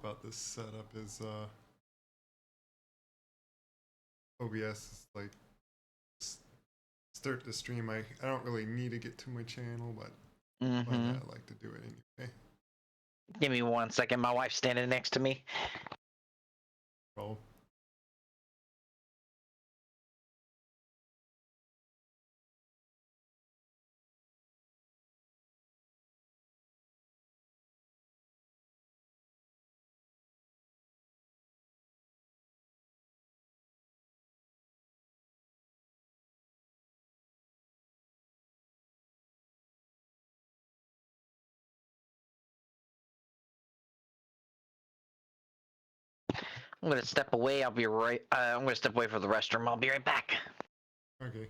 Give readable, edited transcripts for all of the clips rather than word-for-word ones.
about this setup is OBS is like start the stream. I don't really need to get to my channel, but why not? I like to do it anyway. Give me 1 second. My wife's standing next to me. Roll. I'm gonna step away. I'll be right. I'm gonna step away for the restroom. I'll be right back. Okay.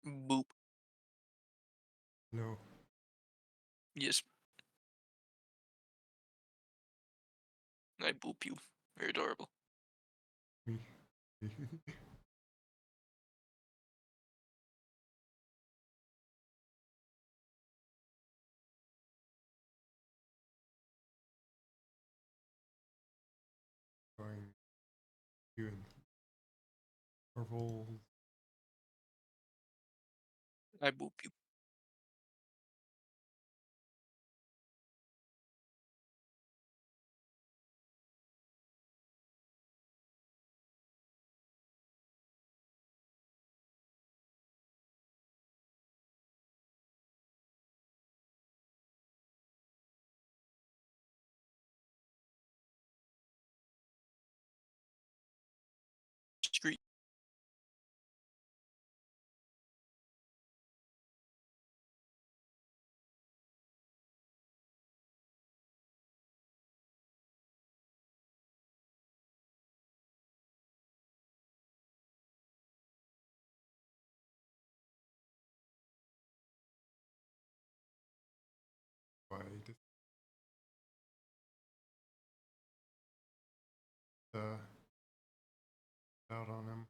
Boop. No. Yes. I boop you. Very adorable. Going you and Marvel. I boop you. Street. out on him.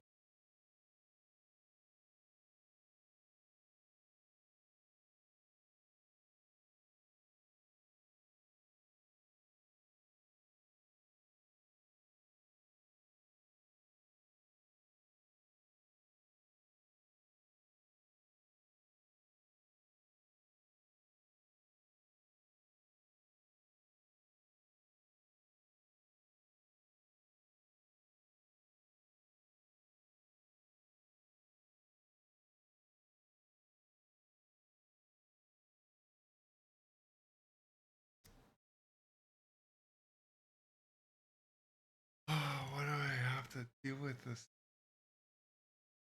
Why do I have to deal with this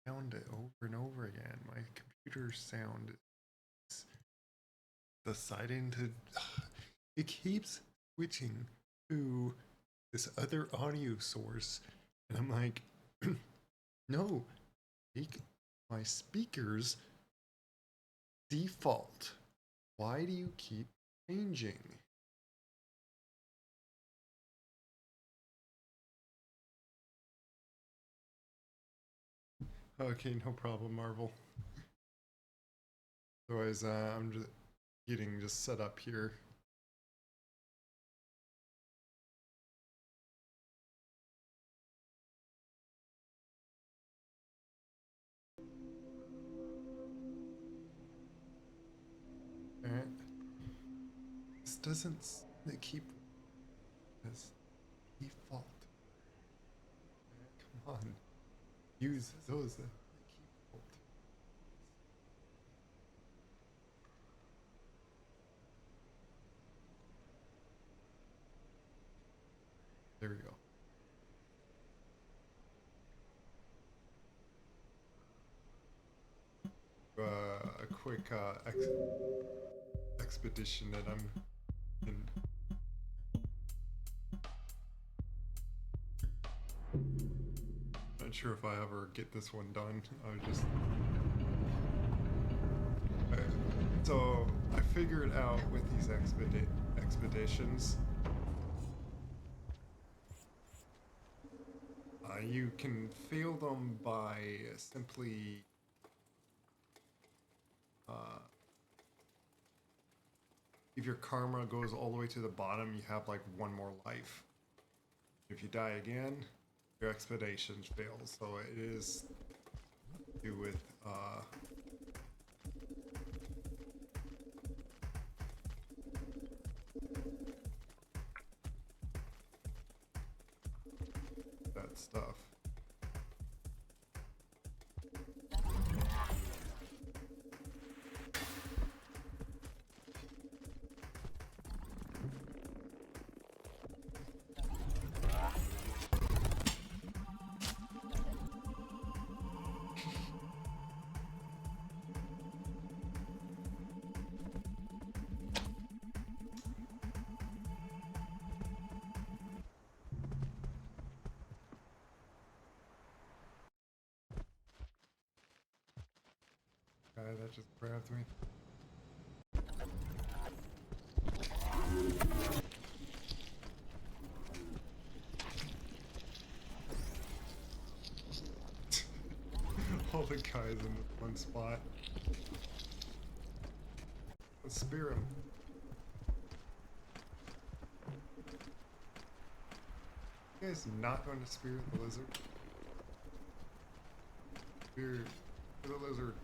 sound over and over again? My computer sound is deciding to. It keeps switching to this other audio source, and I'm like, no, make my speakers default. Why do you keep changing? Okay, no problem, Marvel. Otherwise, I'm just getting just set up here. Alright. This doesn't keep this default. Come on. Use those default. There we go. A quick expedition that I'm in. Not sure if I ever get this one done. I just. So I figured out with these expeditions, you can fail them by simply if your karma goes all the way to the bottom, you have like one more life. If you die again, your expedition fails. So it is to do with that stuff. Guy that just grabbed me. All the guys in one spot. Let's spear him. You guys not going to spear the lizard? Spear the lizard.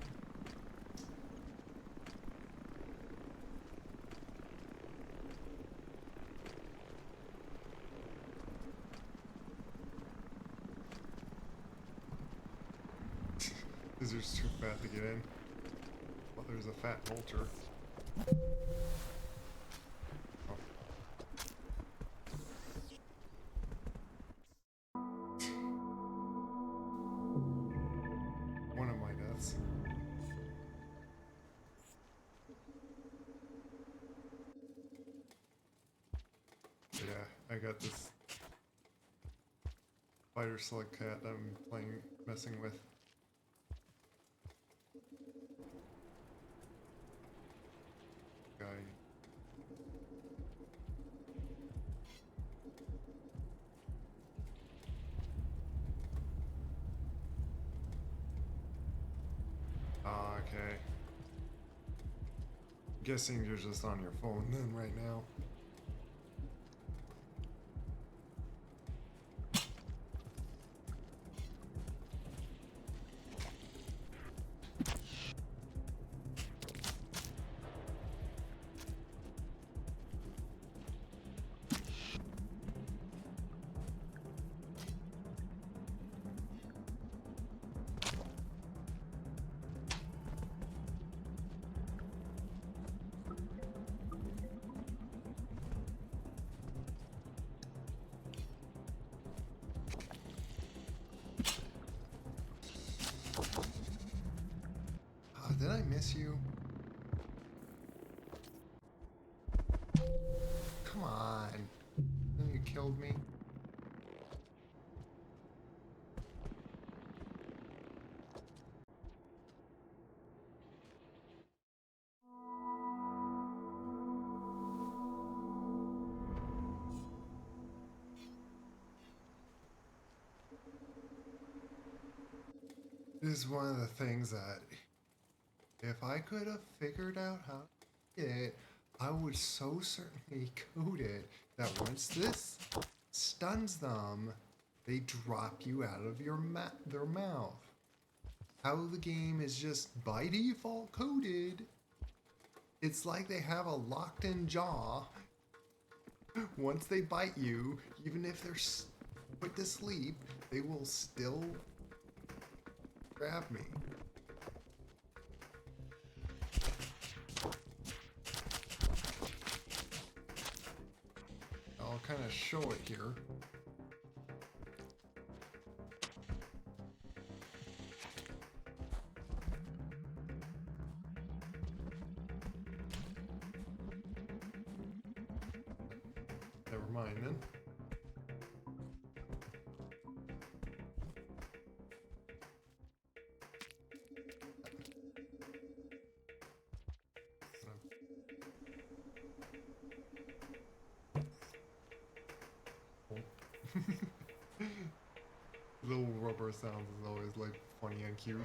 Lizard's too fat to get in. Well, there's a fat vulture. Oh. One of my deaths. Yeah, I got this spider slug cat that I'm messing with. Guy. Okay. Guessing you're just on your phone then right now. Did I miss you? Come on. Then you killed me. This is one of the things that if I could have figured out how to get it, I would so certainly code it that once this stuns them, they drop you out of their mouth. How the game is just by default coded. It's like they have a locked-in jaw. Once they bite you, even if they're put to sleep, they will still grab me. I'll kind of show it here. Never mind then. Little rubber sounds is always like funny and cute.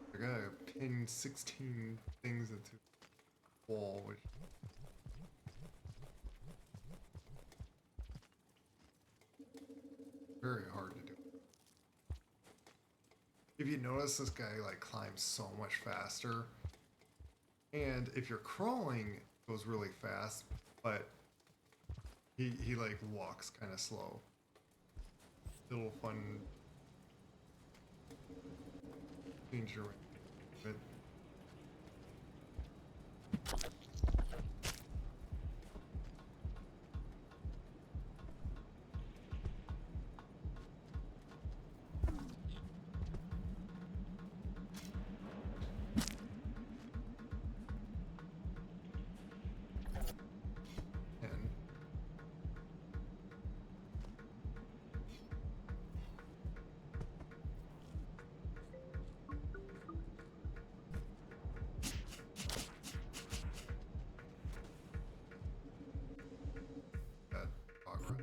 I gotta pin 16 things into the wall, which is very hard to do. If you notice, this guy like climbs so much faster, and if you're crawling, it goes really fast, but he like walks kind of slow. Little fun change your but and that progress.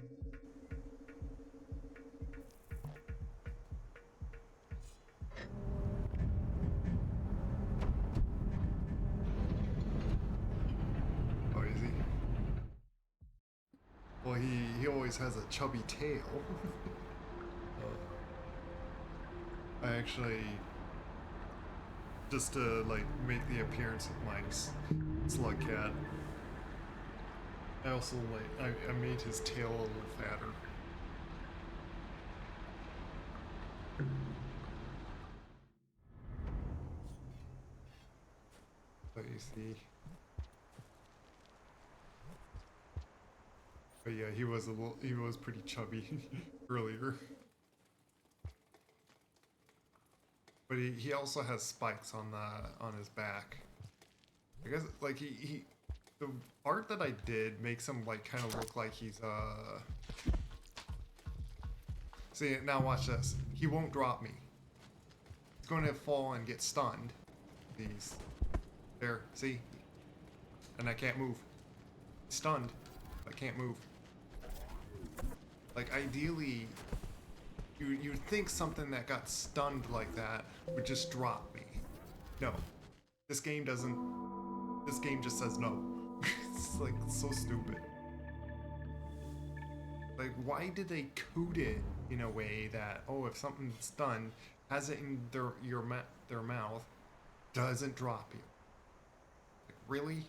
Oh, is he? Well, he always has a chubby tail. I actually, just to like make the appearance of my slug cat, I also like I made his tail a little fatter. But you see, but yeah, he was pretty chubby earlier. But he also has spikes on his back. I guess like he the art that I did makes him like kind of look like he's See, now watch this. He won't drop me. He's going to fall and get stunned. These. There, see? And I can't move. Stunned. I can't move. Like, ideally, you'd think something that got stunned like that would just drop me. No. This game doesn't. This game just says no. It's like so stupid. Like, why did they code it in a way that, oh, if something's done, has it in their mouth, doesn't drop you? Like, really?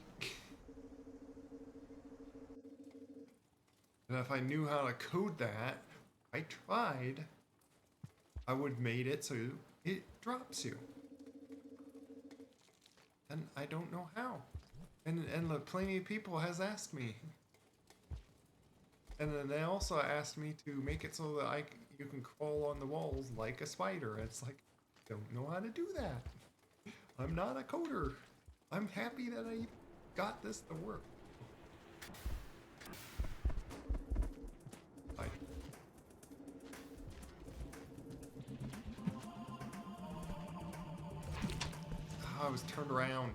And if I knew how to code that, I tried, I would made it so it drops you. And I don't know how. And plenty of people has asked me. And then they also asked me to make it so that you can crawl on the walls like a spider. It's like, don't know how to do that. I'm not a coder. I'm happy that I got this to work. Bye. I was turned around.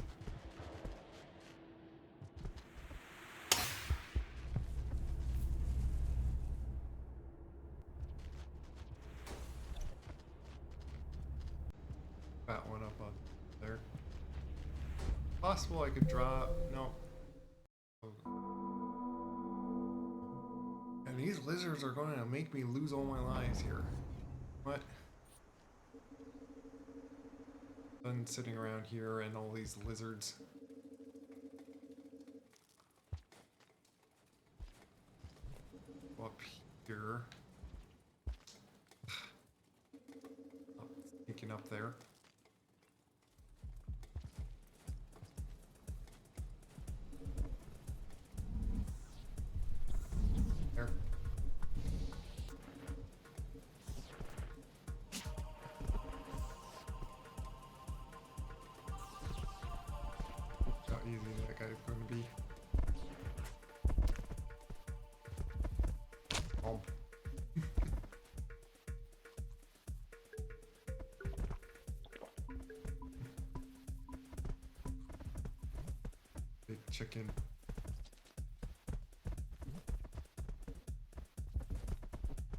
That one up on there. Possible I could drop. No. And these lizards are going to make me lose all my lives here. What? Been sitting around here and all these lizards. Up here. Oh, sneaking up there. There. How easy that guy's going to be. Oh. Big chicken.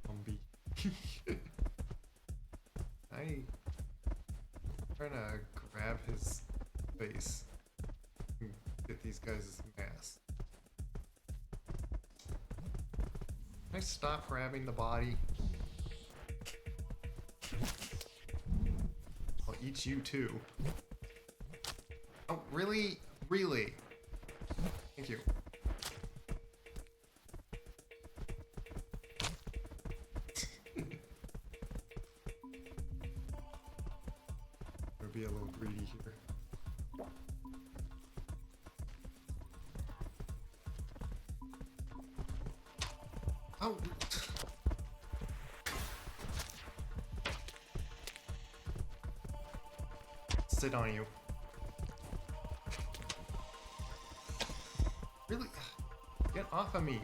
Zombie. I'm trying to grab his face and get these guys' mass. Can I stop grabbing the body? I'll eat you too. Oh, really? Really? Thank you. Gonna be a little greedy here. Oh! Sit on you. Really? Get off of me.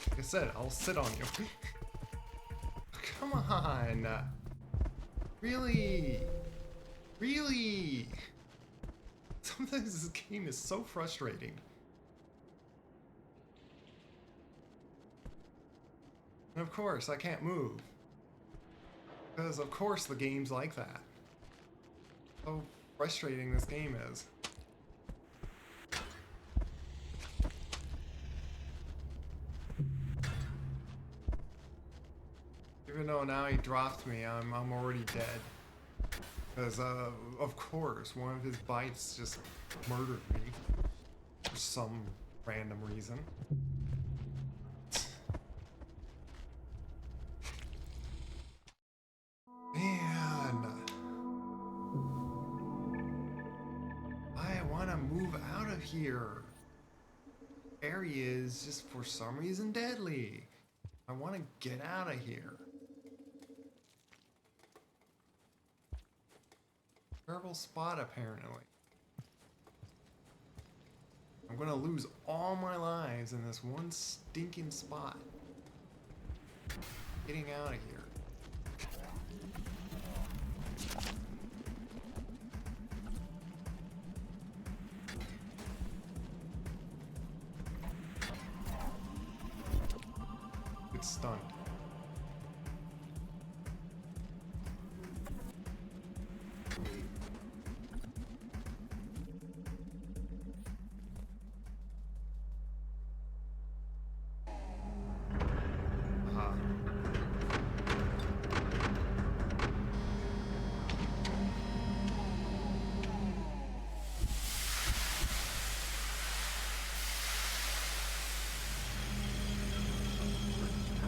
Like I said, I'll sit on you. Come on. Really? Really? Sometimes this game is so frustrating. And of course, I can't move. Because of course the game's like that. So frustrating this game is. Even though now he dropped me, I'm already dead. Because of course, one of his bites just murdered me. For some random reason. Man. I want to move out of here. area is just for some reason deadly. I want to get out of here. Terrible spot, apparently. I'm gonna lose all my lives in this one stinking spot. Getting out of here. It's stunned. Aha.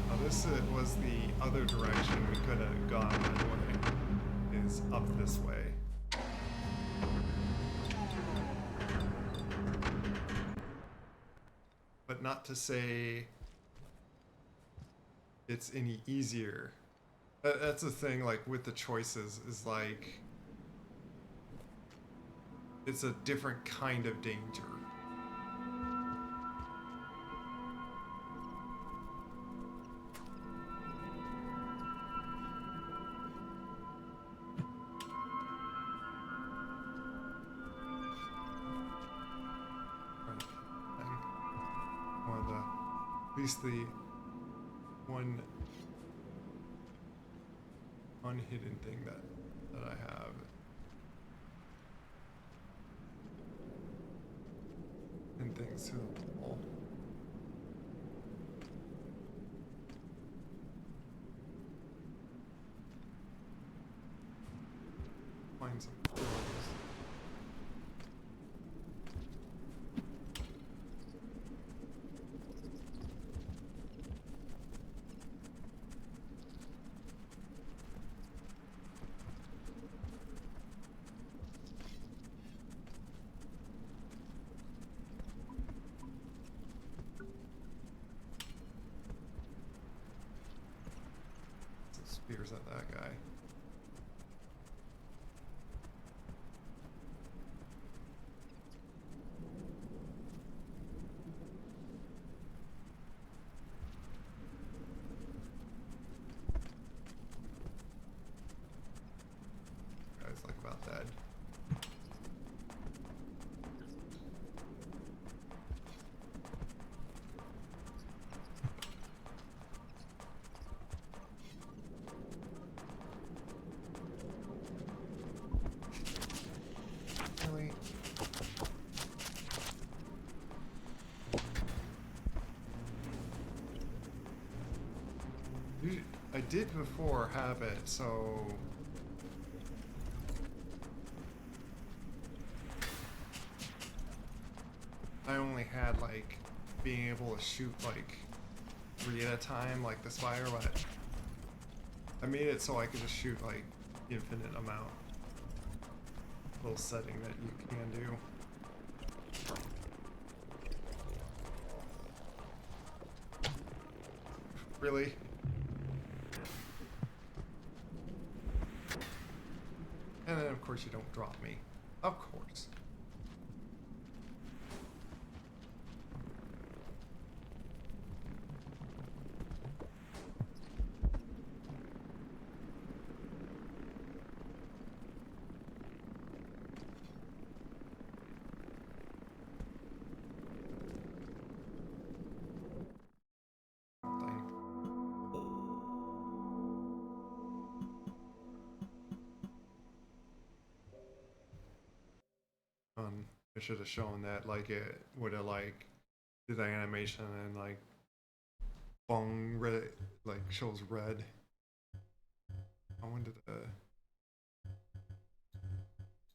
Now this was the other direction we could have gone anyway. Is up this way. But not to say it's any easier. That's the thing, like, with the choices, is like, it's a different kind of danger. One of the, at least the one unhidden thing that I have. And things to the wall. Find some clothes. Some spears at that guy. Guys like about that. Really? I did before have it, so I only had like being able to shoot like 3 at a time, like the spider, but I made it so I could just shoot like infinite amount. Little setting that you can do. Really? And then of course you don't drop me. Of course. I should have shown that, like, it would have like did the animation and like bong red, like shows red. I wanted to.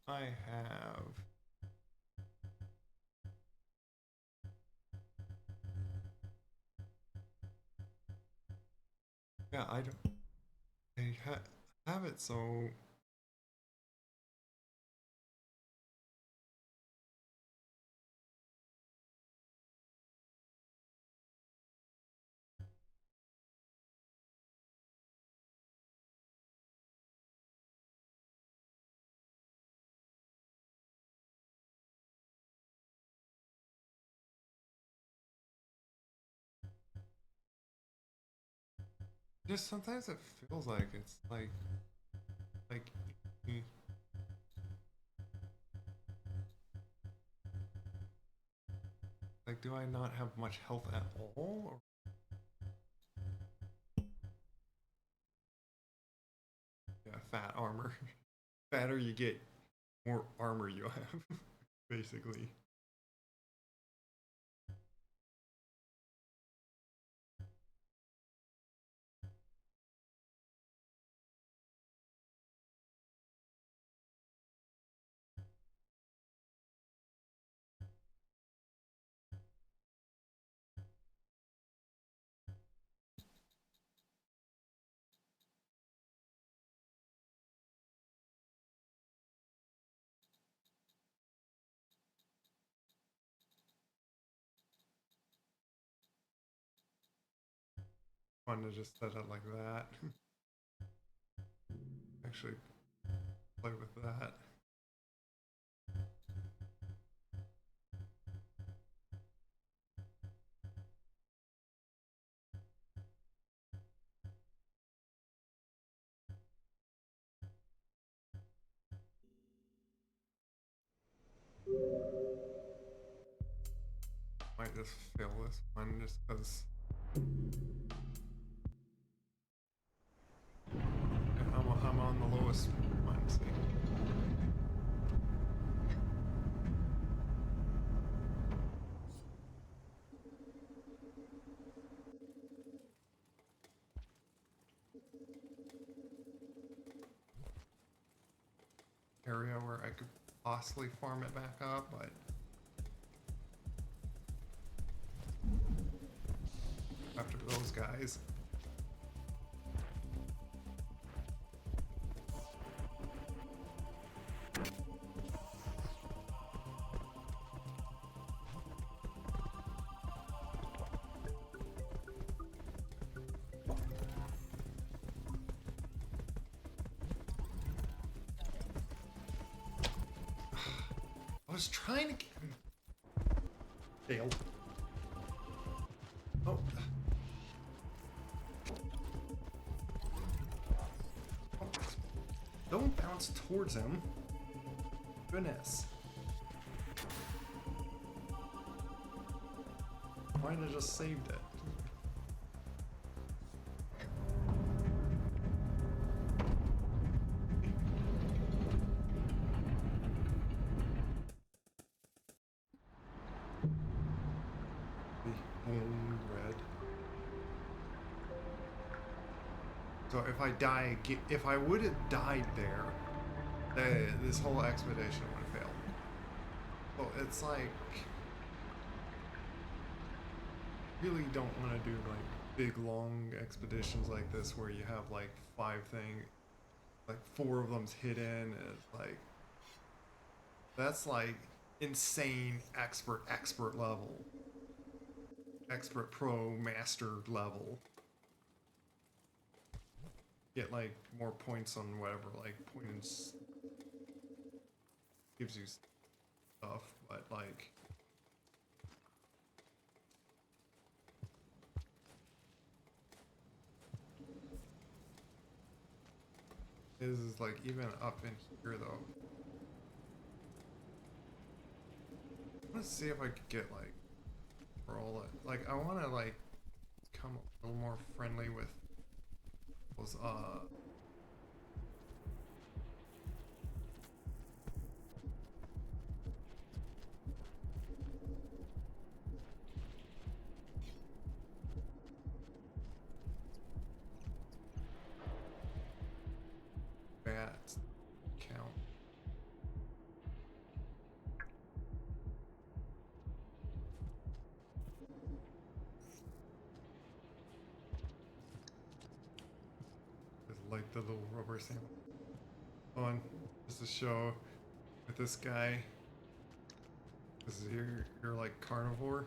I have. Yeah, I don't. Have it so. Just sometimes it feels like it's like mm, like do I not have much health at all? Or yeah, fat armor. Fatter you get, more armor you have, basically. Fun to just set it like that. Actually, play with that. Might just fail this one just because I'm on the lowest one. See. Area where I could possibly farm it back up, but after those guys. I was trying to get him. Failed. Oh. Oh. Don't bounce towards him. Goodness. Might have just saved it. Boom, red. So if I die, if I would have died there, this whole expedition would have failed. So it's like, really don't want to do like big long expeditions like this where you have like 5 things, like 4 of them's hidden, and it's like, that's like insane expert level. Expert pro master level. Get like more points on whatever, like points gives you stuff, but like is like even up in here though. Let's see if I could get like roll it. Like I want to like become a little more friendly with those bats count. Just like the little rubber sample. On just to show with this guy. This is you're like carnivore.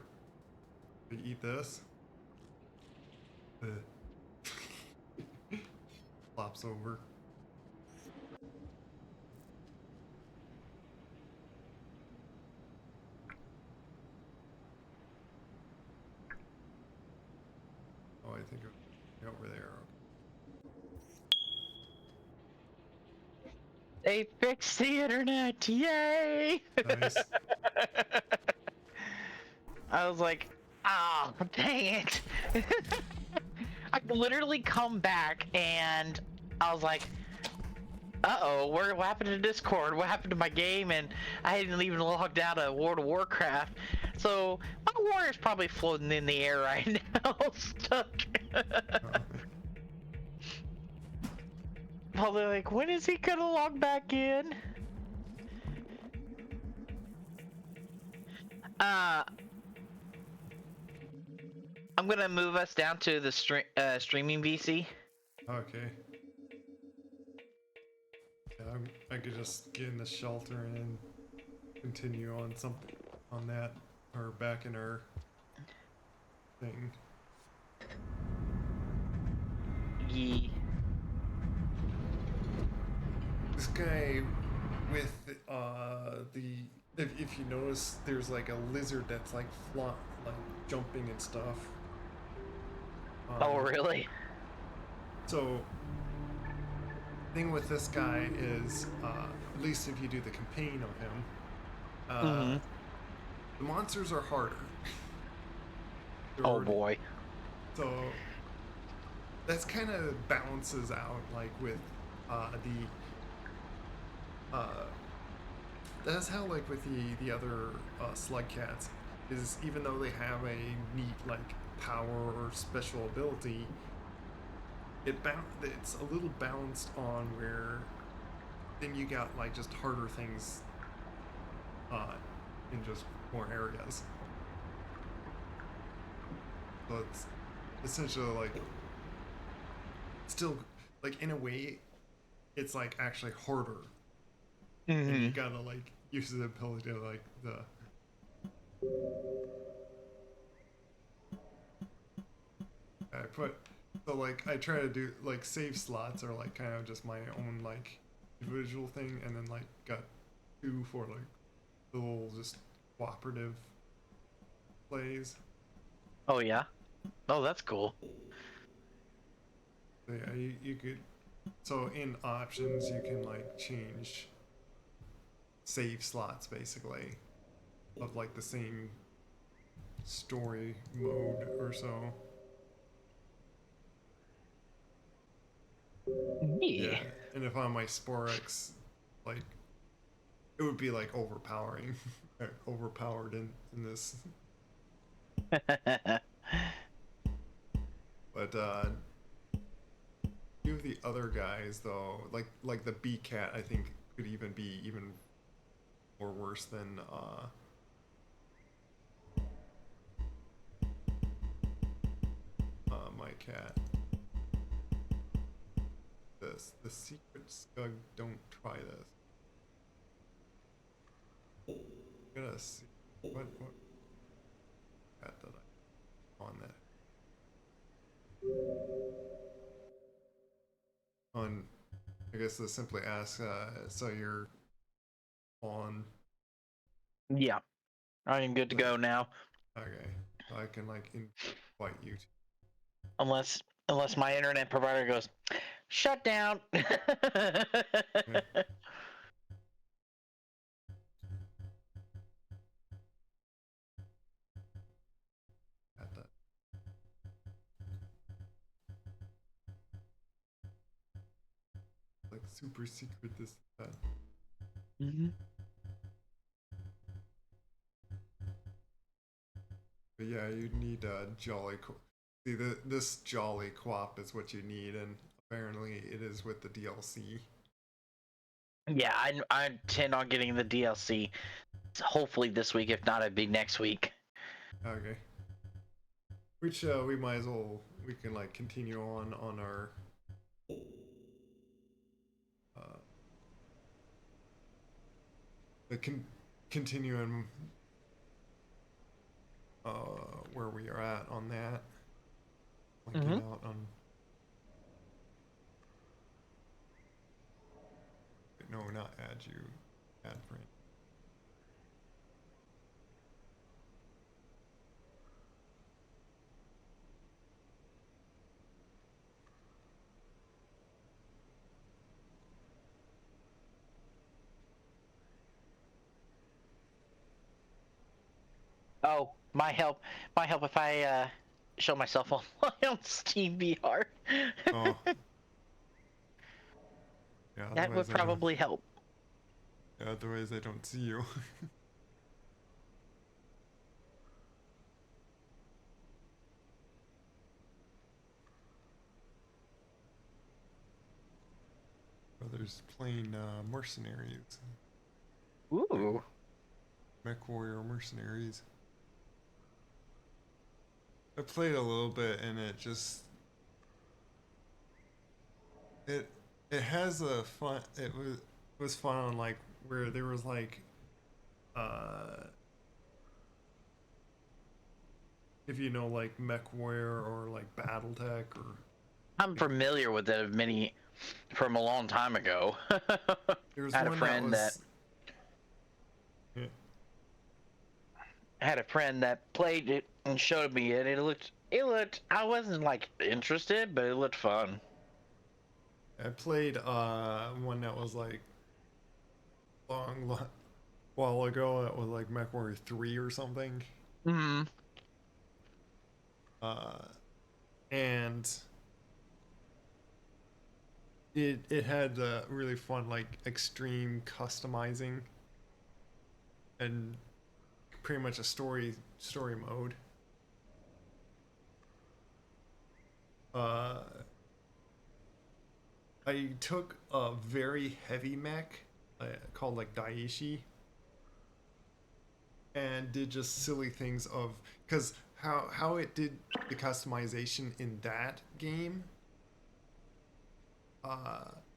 You eat this. Flops over. Oh, I think over there. They fixed the internet! Yay! Nice. I was like, ah, oh, dang it! I could literally come back and I was like, uh-oh, what happened to Discord? What happened to my game? And I hadn't even logged out of World of Warcraft. So my warrior's probably floating in the air right now, stuck. Oh, Probably like, when is he gonna log back in? Uh, I'm gonna move us down to the streaming VC. okay. Yeah, I could just get in the shelter and continue on something on that, or back in our thing. Ye. This guy with the if you notice, there's like a lizard that's like like jumping and stuff. Oh, really? So thing with this guy is, at least if you do the campaign of him, Mm-hmm. the monsters are harder. They're Oh already- boy. So that's kind of balances out like with that's how like with the other slug cats is, even though they have a neat like power or special ability, it's a little balanced on where then you got like just harder things in just more areas. So it's essentially like still like in a way it's like actually harder, and you Mm-hmm. gotta like use the ability to like the I put so like I try to do like save slots are like kind of just my own like individual thing, and then like got two for like little just cooperative plays. Oh yeah. Oh, that's cool. So yeah, you could, so in options you can like change save slots basically of like the same story mode or so. Yeah, Yeah. and if on my Sporex, like it would be like overpowering, overpowered in this. But few of the other guys though, like the B cat, I think could even be even more worse than my cat. The secret scug, don't try this. I gotta see what cat that I on that on. I guess to simply ask. So you're on. Yeah. I'm good to go now. Okay, so I can like invite you. Unless unless my internet provider goes, shut down. Yeah, at that. Like super secret this that. Mm-hmm. But yeah, you need a jolly. See, this jolly co-op is what you need, and apparently it is with the DLC. Yeah, I intend on getting the DLC. Hopefully this week, if not, it'd be next week. Okay. Which we might as well, we can like continue on our uh the continuing uh where we are at on that. Like Mm-hmm. get out on, no, not add you, add friend. Oh, my help if I show myself on Steam VR. Oh, yeah. That would Otherwise, I don't. probably help. Yeah, otherwise, I don't see you. Brothers playing mercenaries, like Ooh. Mech Warrior Mercenaries. I played a little bit, and it it has a fun. It was fun on like where there was like uh if you know like Mech Warrior or like BattleTech or I'm like, familiar with it many from a long time ago. I there was had a one that friend that was yeah, had a friend that played it and showed me it. It looked I wasn't like interested, but it looked fun. I played one that was like long while ago that was like Mech Warrior 3 or something. Hmm. Uh and it had really fun like extreme customizing and pretty much a story mode. Uh I took a very heavy mech called like Daiichi and did just silly things of because how it did the customization in that game.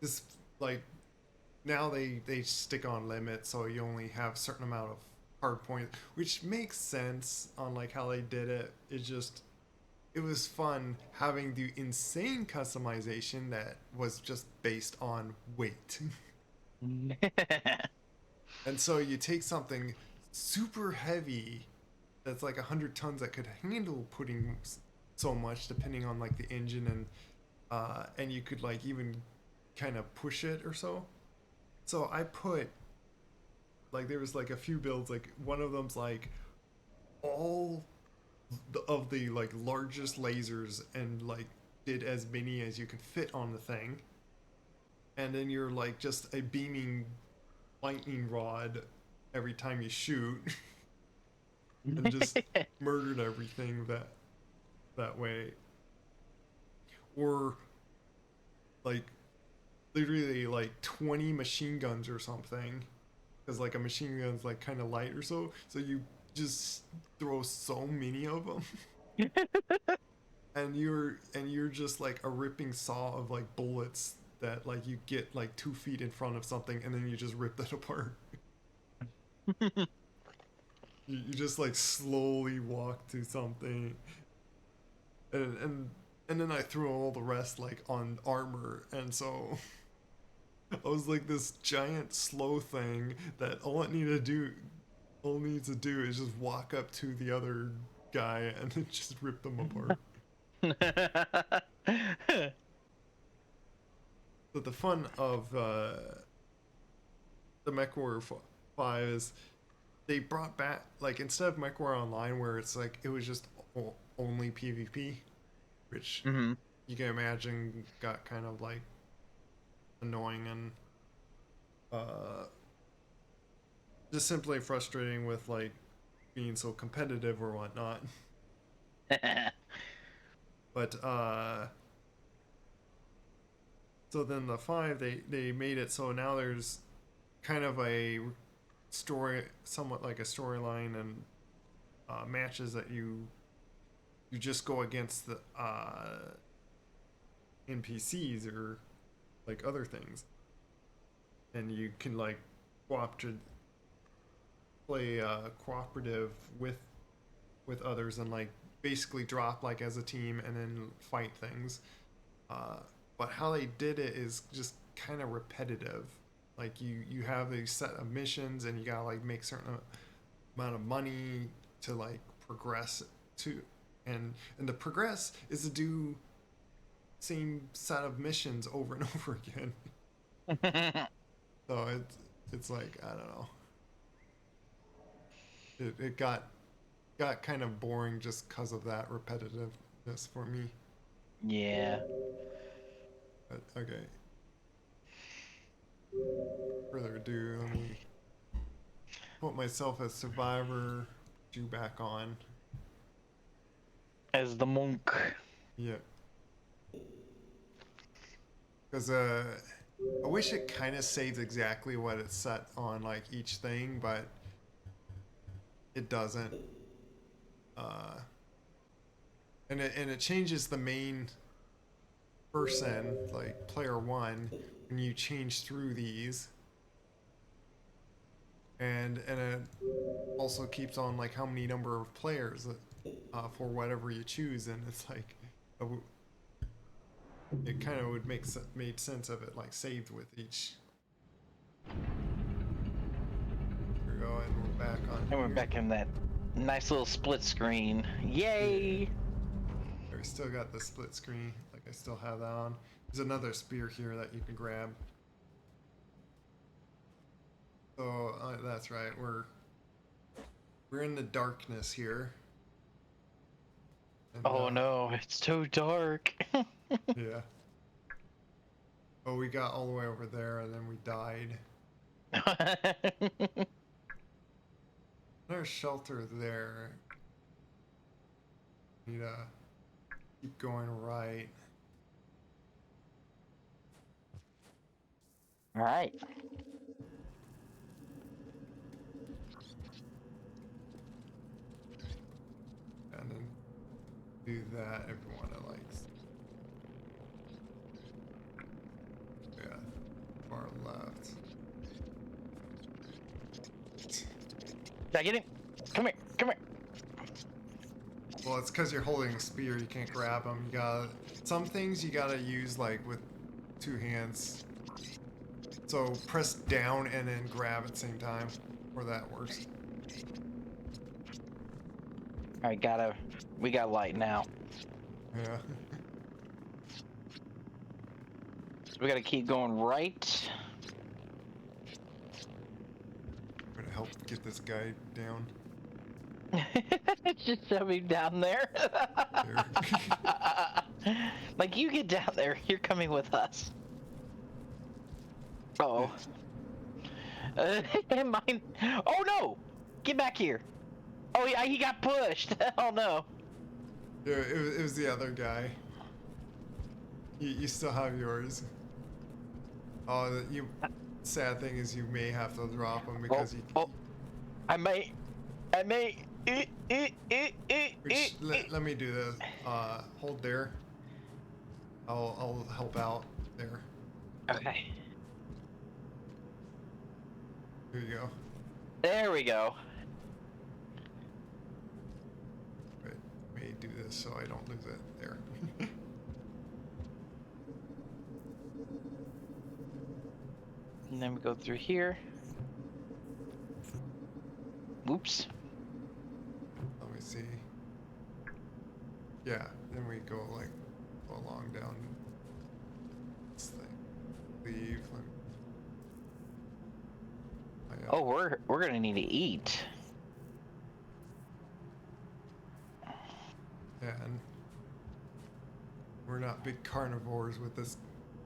This like now they stick on limits, so you only have a certain amount of hard points, which makes sense on like how they did it. It was fun having the insane customization that was just based on weight. And so you take something super heavy that's like 100 tons that could handle putting so much depending on like the engine and you could like even kind of push it or so. So I put like there was like a few builds like one of them's like all of the like largest lasers and like did as many as you could fit on the thing, and then you're like just a beaming lightning rod every time you shoot and just murdered everything that way. Or like literally like 20 machine guns or something, because like a machine gun's like kind of light or so you just throw so many of them. And you're just like a ripping saw of like bullets that like you get like 2 feet in front of something and then you just rip that apart. You just like slowly walk to something, and then I threw all the rest like on armor, and so I was like this giant slow thing that all it needs to do is just walk up to the other guy and then just rip them apart. But the fun of the MechWarrior 5 is they brought back like instead of MechWarrior Online where it's like it was just only PvP, which Hmm. you can imagine got kind of like annoying and uh, just simply frustrating with like being so competitive or whatnot. But so then the 5 they made it so now there's kind of a story, somewhat like a storyline and matches that you just go against the NPCs or like other things, and you can like cooperate, play cooperative with others, and like basically drop like as a team and then fight things. Uh, but how they did it is just kind of repetitive. Like you have a set of missions and you gotta like make certain amount of money to like progress to, and the progress is to do same set of missions over and over again. So it's like I don't know. It got got kind of boring just because of that repetitiveness for me. Yeah. But okay. Further ado, let me put myself as survivor, you back on. As the monk. Yeah. Because I wish it kind of saves exactly what it's set on like each thing, but it doesn't. Uh, and it changes the main person, like player one, when you change through these, and it also keeps on like how many number of players for whatever you choose, and it's like it kind of would made sense of it like saved with each. Here we go, and we're back on. And we're here. back in that nice little split screen. Yay! Yeah. We still got the split screen, like I still have that on. There's another spear here that you can grab. So that's right, we're in the darkness here. And, Oh no, it's too dark. yeah. Oh, we got all the way over there and then we died. There's shelter there. Need to keep going right. All right. And then do that if you want to, like, yeah, far left. Did I get him? Come here, come here. Well, it's because you're holding a spear, you can't grab them. You gotta, some things you gotta use, like, with two hands. So press down and then grab at the same time, or that works. All right, we got light now. Yeah. So we gotta keep going right. I'm gonna help get this guy down. Just shove him down there. There. Like, you get down there, you're coming with us. Uh-oh. Mine. Oh no! Get back here. Oh yeah, he got pushed. Oh no. Yeah, it was the other guy. You still have yours. Oh, sad thing is you may have to drop him because Oh, I may. let me do this. Hold there. I'll help out there. Okay. Here you go. There we go. Wait, let me do this so I don't lose it. There. And then we go through here. Oops. Let me see. Yeah, then we go like along down this thing. Leave. Oh, we're gonna need to eat. Yeah, and we're not big carnivores with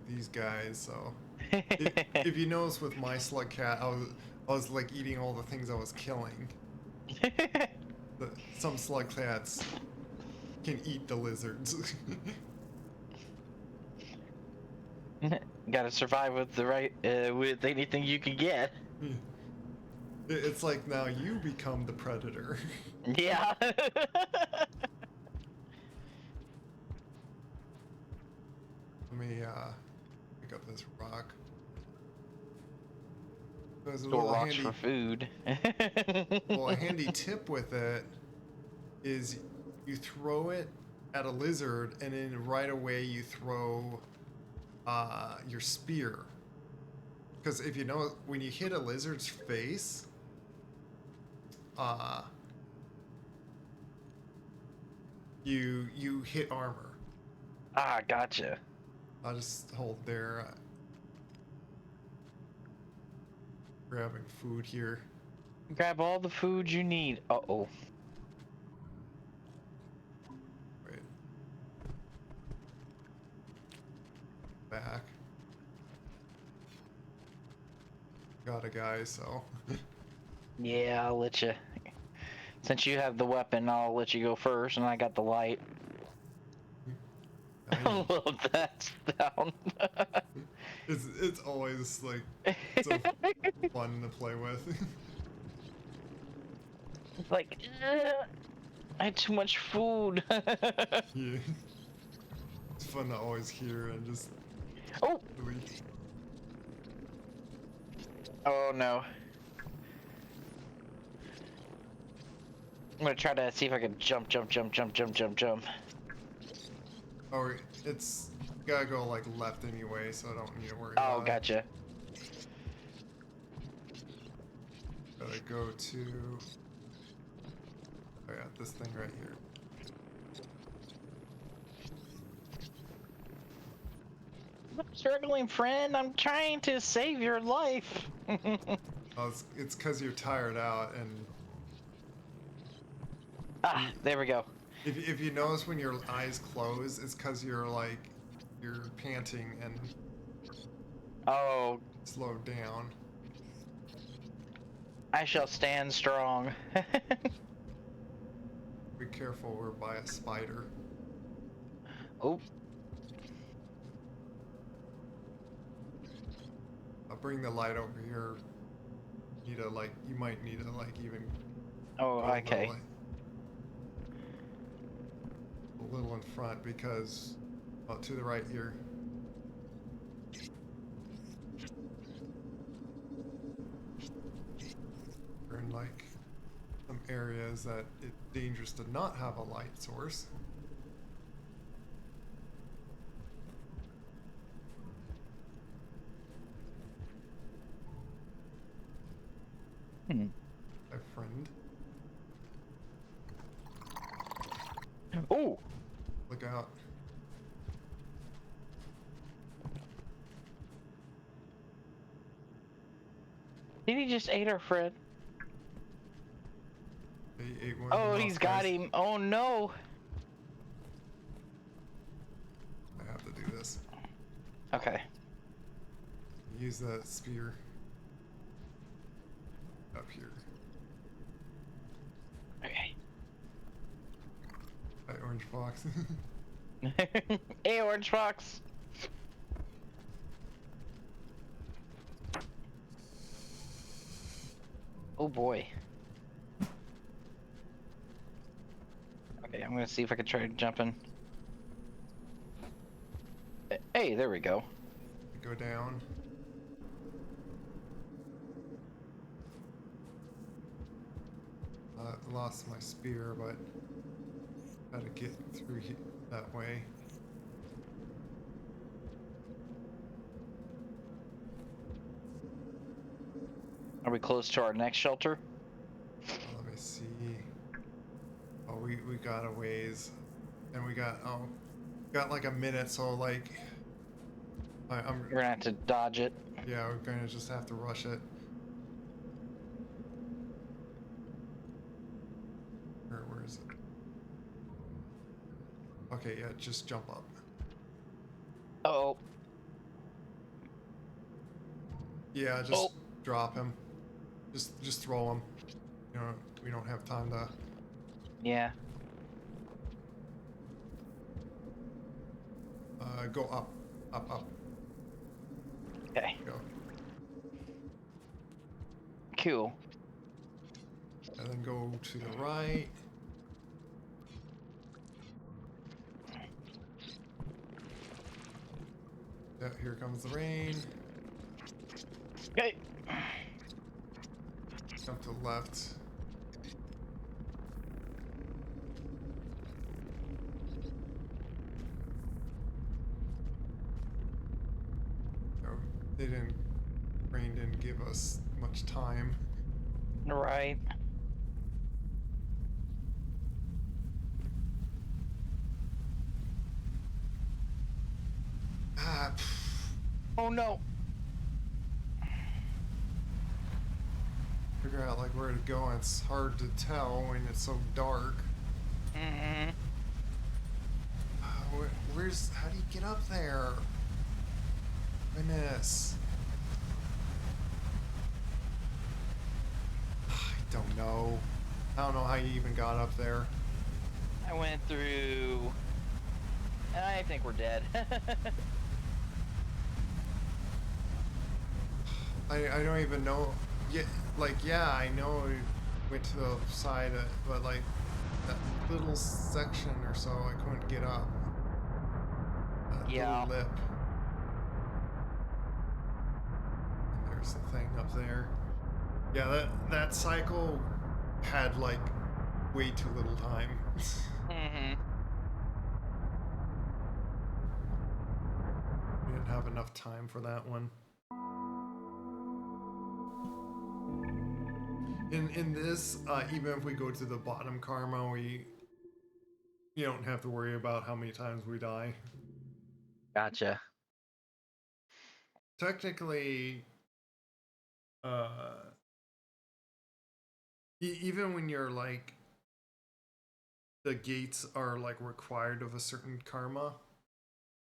these guys, so if you notice with my slug cat, I was like eating all the things I was killing. Some slug cats can eat the lizards. Gotta survive with the right with anything you can get. It's like now you become the predator. Yeah. Let me pick up this rock. There's a Store little rocks handy, for food. well, a handy tip with it is you throw it at a lizard and then right away you throw your spear. Because if you know, when you hit a lizard's face, you hit armor. Ah, gotcha. I'll just hold there. Grabbing food here. Grab all the food you need. Uh-oh. got a guy, so Yeah, I'll let you. Since you have the weapon, I'll let you go first, and I got the light. I I, love that sound. it's always like so fun to play with. It's like, I had too much food. Yeah, it's fun to always hear and just Oh! really. Oh no. I'm gonna try to see if I can jump. Oh, it's gotta go like left anyway, so I don't need to worry Oh, about it. gotcha. Gotta go to. I got this thing right here. I'm struggling, friend. I'm trying to save your life. Oh, it's because you're tired out, and Ah, there we go. if you notice when your eyes close, it's because you're panting and Oh, slowed down. I shall stand strong. Be careful, we're by a spider. Oh, I'll bring the light over here. You might need to like even oh, go okay. a little in front because to the right here. We're in like some areas that it's dangerous to not have a light source. Hmm. My friend, Oh, look out. did he just ate our friend? He ate one of Oh, the he's mouse got guys. him. Oh no. I have to do this. Okay. Use the spear up here. Okay. Hi, Orange Fox. Hey, Orange Fox. Oh boy. Okay, I'm gonna see if I can try jumping. Hey, there we go. Go down. Lost my spear, but gotta get through that way. Are we close to our next shelter? Let me see. Oh, we got a ways, and we got like a minute. So like, I'm We're gonna have to dodge it. yeah, we're gonna just have to rush it. Where is it? Okay, yeah, just jump up. Oh. Yeah, just drop him. Just throw him. You know, we don't have time to. Yeah. Go up, up. Okay. Go, Cool. and then go to the right. Yeah, here comes the rain. Okay. Jump to the left. No, rain didn't give us much time. Right. Ah, Oh no. figure out like where to go, and it's hard to tell when it's so dark. Mm-hmm. How do you get up there? Goodness. don't know. I don't know how you even got up there. I went through. I think we're dead. I don't even know. Yeah, like yeah, I know we went to the side, but like that little section or so, I couldn't get up. That Yeah. little lip. And there's the thing up there. Yeah, that cycle had like way too little time. Mm-hmm. We didn't have enough time for that one. In this, even if we go to the bottom karma, you don't have to worry about how many times we die. Gotcha. Technically, uh, even when you're like the gates are like required of a certain karma.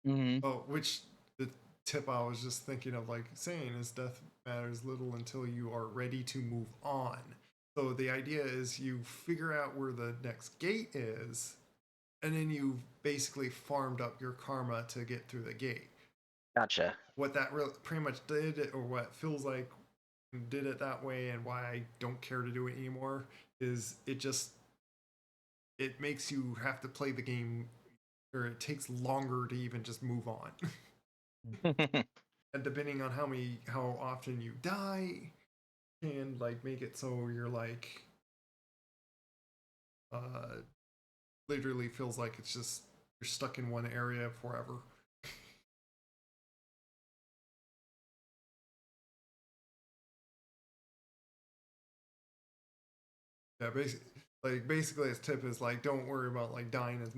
Mm-hmm. Oh, which the tip I was just thinking of like saying is death matters little until you are ready to move on. So the idea is you figure out where the next gate is, and then you basically farmed up your karma to get through the gate. Gotcha. What that really pretty much did, or what feels like did it that way, and why I don't care to do it anymore, is it makes you have to play the game, or it takes longer to even just move on. And depending on how often you die, can like make it so you're like uh literally feels like it's just you're stuck in one area forever. Yeah, basically his tip is like don't worry about like dying as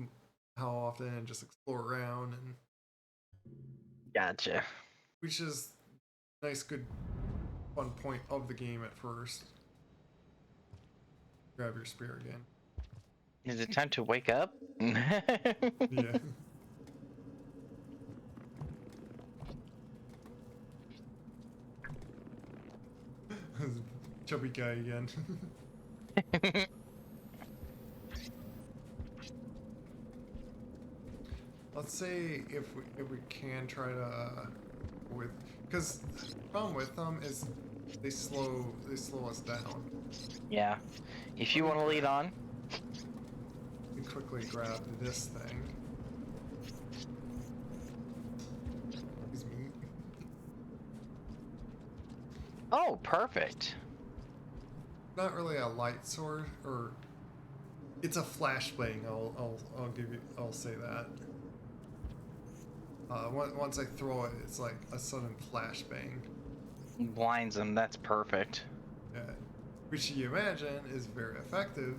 how often, and just explore around, and Gotcha. which is nice, good, fun point of the game at first. Grab your spear again. Is it time to wake up? Yeah. Chubby guy again. Let's say if we can try to with, because the problem with them is they slow us down. Yeah. If Let you me want to lead on. quickly grab this thing. Excuse me. Oh, perfect. Not really a light sword, or it's a flashbang. I'll give you. I'll say that. Once I throw it, it's like a sudden flashbang. Blinds them. That's perfect. Yeah, which you imagine is very effective.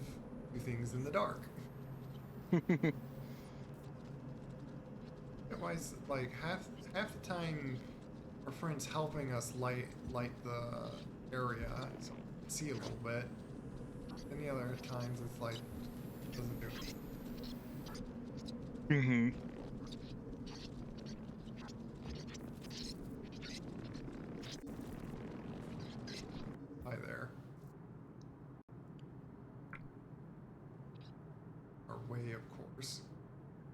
Do things in the dark. Otherwise, like half the time, our friends helping us light the area so we can see a little bit. Any other times, it's like doesn't do it. Mm-hmm. Hi there. Our way, of course.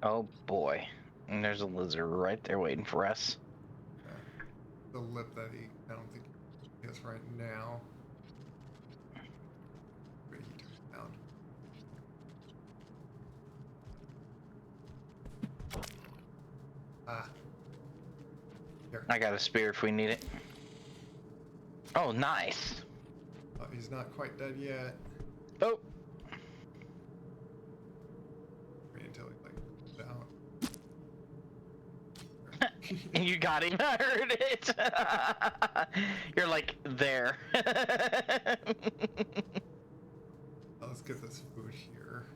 Oh boy. And there's a lizard right there waiting for us. Yeah. The lip that I don't think he has right now. But he took it down. Ah. Here. I got a spear if we need it. Oh, nice. Oh, he's not quite dead yet. Oh. Wait until he like down. You got him. I heard it. You're like there. Let's get this food here.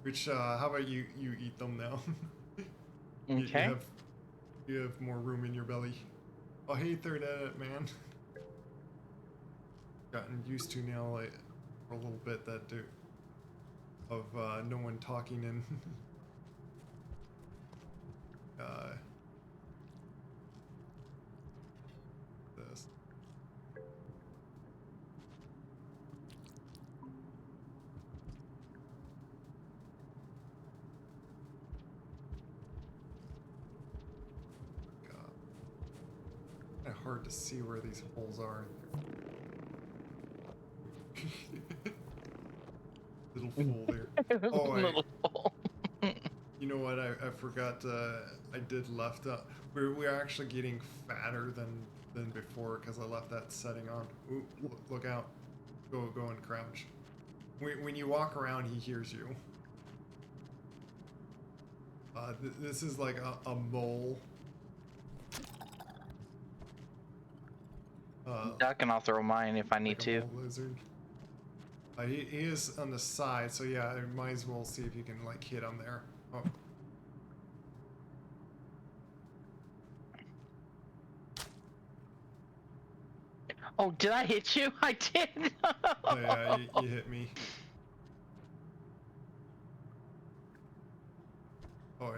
Which how about you eat them now? Okay. You have more room in your belly. Oh hey, third edit man. Gotten used to now like for a little bit that do of no one talking in this. hard to see where these holes are. Little fool there. Oh, Little hole. you know what? I forgot. I did left up. We're actually getting fatter than before because I left that setting on. Ooh, look out! Go and crouch. When you walk around, he hears you. This is like a mole. Duck, and I'll throw mine if I need Like a to. mole lizard. He is on the side, so yeah, I might as well see if you can like hit him there. Oh. Oh, did I hit you? I did. Oh yeah, you hit me. Oh,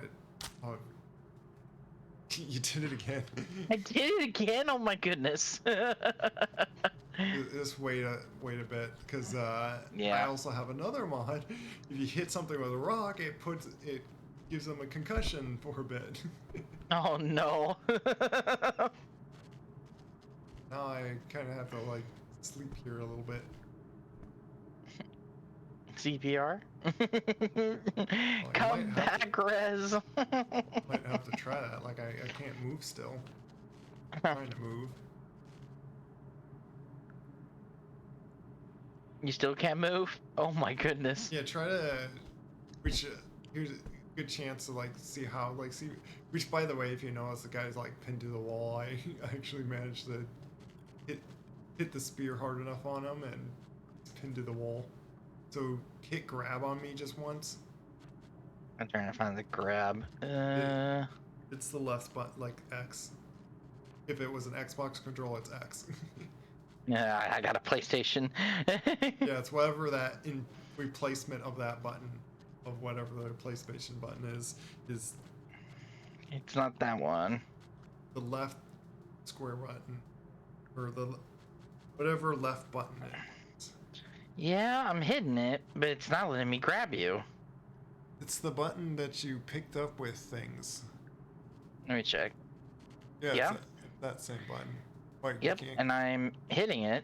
you did it again. I did it again. Oh my goodness. Just wait a bit, because I Yeah. also have another mod. If you hit something with a rock, it gives them a concussion for a bit. Oh no. Now I kind of have to like sleep here a little bit. CPR. might Come have back, Rez. Might have to try that. Like I can't move still. I'm trying to move. You still can't move? Oh my goodness. Yeah, try to. Which here's a good chance to like see how see. Which, by the way, if you notice, the guy's like pinned to the wall. I actually managed to hit the spear hard enough on him and it's pinned to the wall. So hit grab on me just once. I'm trying to find the grab. It's the left button, like X. If it was an Xbox controller, it's X. Yeah, I got a PlayStation. Yeah, it's whatever that in replacement of that button, of whatever the PlayStation button is It's not that one. the left square button, or the whatever left button it is. Yeah, I'm hitting it, but it's not letting me grab you. It's the button that you picked up with things. Let me check. Yeah, Yeah? it's that same button. Wait, Yep, you can't, and I'm hitting it.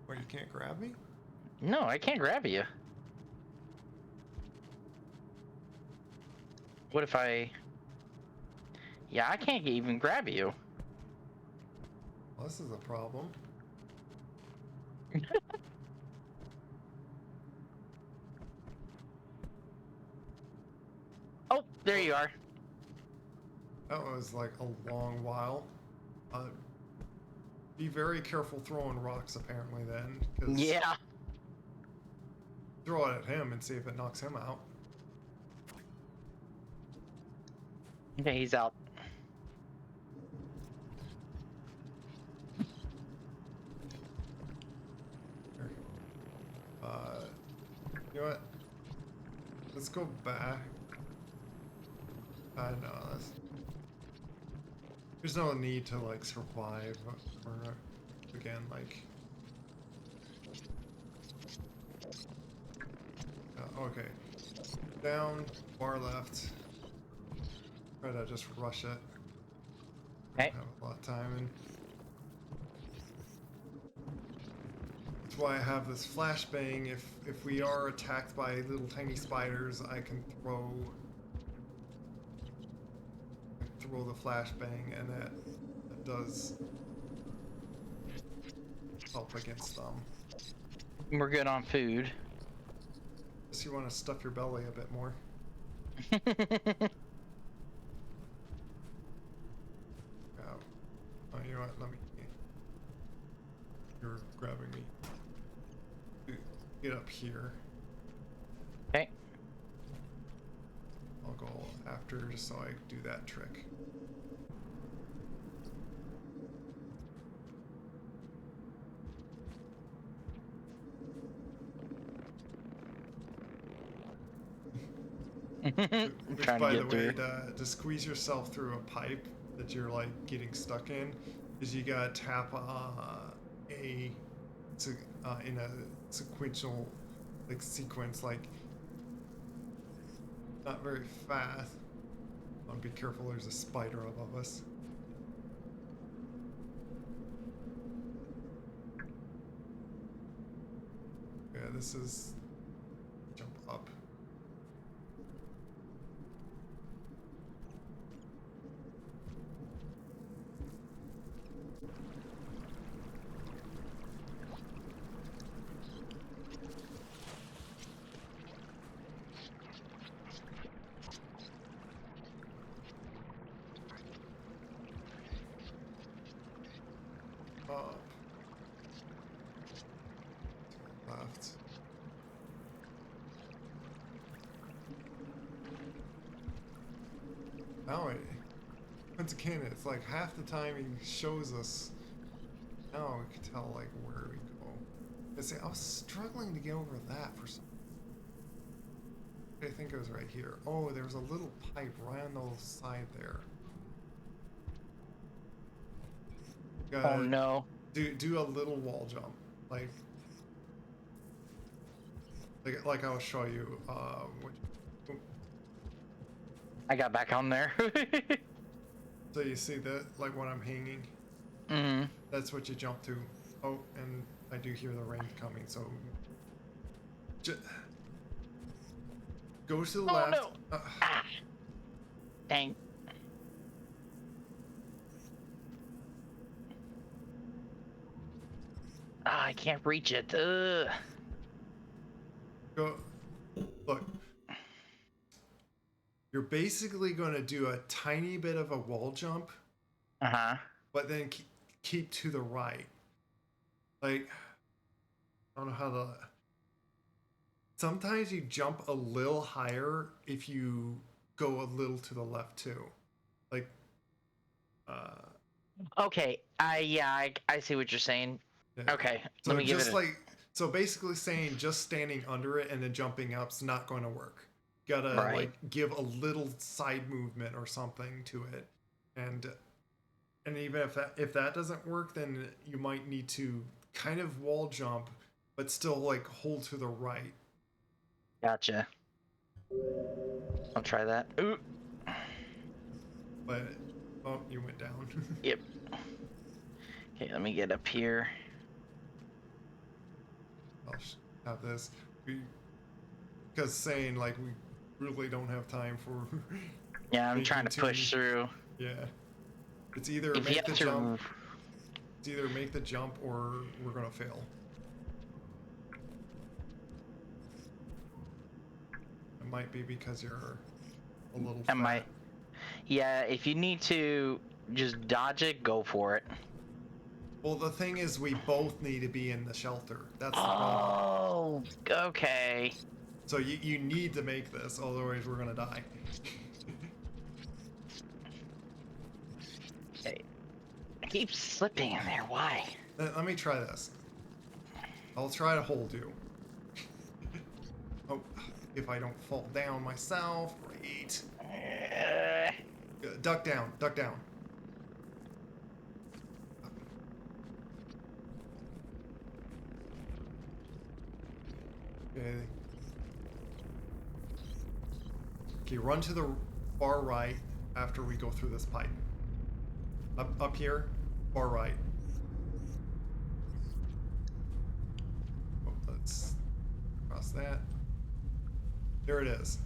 wait, you can't grab me? No, I can't grab you. What if I... Yeah, I can't even grab you. Well, this is a problem. Oh, there you are. That was like a long while. Be very careful throwing rocks, apparently, then. 'Cause Yeah. throw it at him and see if it knocks him out. Okay, he's out. You know what? Let's go back. I know there's no need to like survive or again like. Okay, down, bar left. Try to just rush it. Okay. Have a lot of time and. That's why I have this flashbang. If we are attacked by little tiny spiders, I can throw the flashbang, and that does help against them. We're good on food. Just you want to stuff your belly a bit more. Oh, you know what? Let me. You're grabbing me. Get up here. Okay. I'll go after just so I do that trick. Which, Trying by to the get through. way, to squeeze yourself through a pipe that you're like getting stuck in, is you gotta tap in a sequential like sequence, like not very fast. Be careful, there's a spider above us. Yeah, this is jump up. Up. To the left. Now once again, it's like half the time he shows us. Now we can tell like where we go. I see, I was struggling to get over that for some. I think it was right here. Oh, there's a little pipe right on the side there. Oh no. Do a little wall jump, like I'll show you. I got back on there. So you see that, like when I'm hanging, Mm. that's what you jump to. Oh, and I do hear the rain coming, so go to the Oh left. no. Ah. Dang. Ah, I can't reach it. Ugh. Go. Look. You're basically going to do a tiny bit of a wall jump, Uh-huh. but then keep to the right. Like, I don't know how to. Sometimes you jump a little higher if you go a little to the left too. Like, Okay. I see what you're saying. yeah. Okay. Let So me give it just a. like, so basically saying just standing under it and then jumping up's not going to work. Gotta Right. like give a little side movement or something to it, and even if that doesn't work, then you might need to kind of wall jump, but still like hold to the right. Gotcha. I'll try that. Ooh. But oh, you went down. Yep. Okay, let me get up here. I'll have this because saying like we really don't have time for. Yeah, I'm making trying to too push many- through. Yeah, it's either If you make the have jump. to. It's either make the jump or we're gonna fail. It might be because you're a little I fat. might. Yeah, if you need to just dodge it, go for it. Well, the thing is, we both need to be in the shelter. That's the problem. Oh, okay. So you need to make this, otherwise we're gonna die. Okay. I keep slipping in there. Why? Let me try this. I'll try to hold you. Oh, if I don't fall down myself, great. Duck down, duck down. Okay. Okay, run to the far right after we go through this pipe. Up here, far right. Oh, let's cross that. There it is.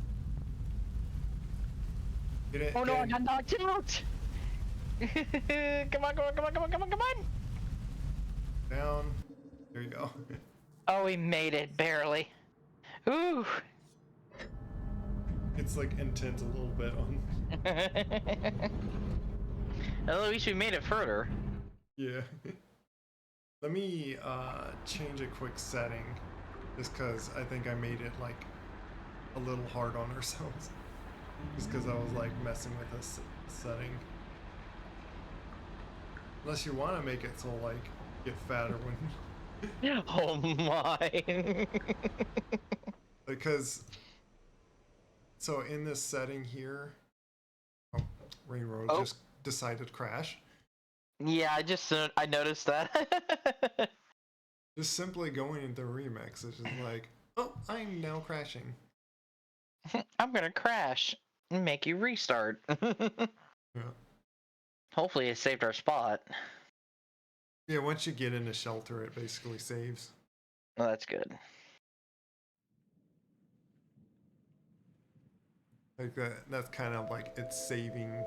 Get it. Oh no, I in. got knocked out! Come on, come on, come on, come on, come on, come on! Down. There you go. Oh, we made it, barely. Ooh! It's like intense a little bit on. Well, at least we made it further. Yeah. Let me change a quick setting, just because I think I made it like a little hard on ourselves. Just because I was like messing with this setting. Unless you want to make it so like get fatter when. Oh my! Because so in this setting here, oh, Rain World Oh. just decided to crash. Yeah, I noticed that. Just simply going into remix, it's just like, oh, I'm now crashing. I'm gonna crash and make you restart. Yeah. Hopefully it saved our spot. Yeah, once you get into shelter, it basically saves. Well, that's good. Like that's kind of like its saving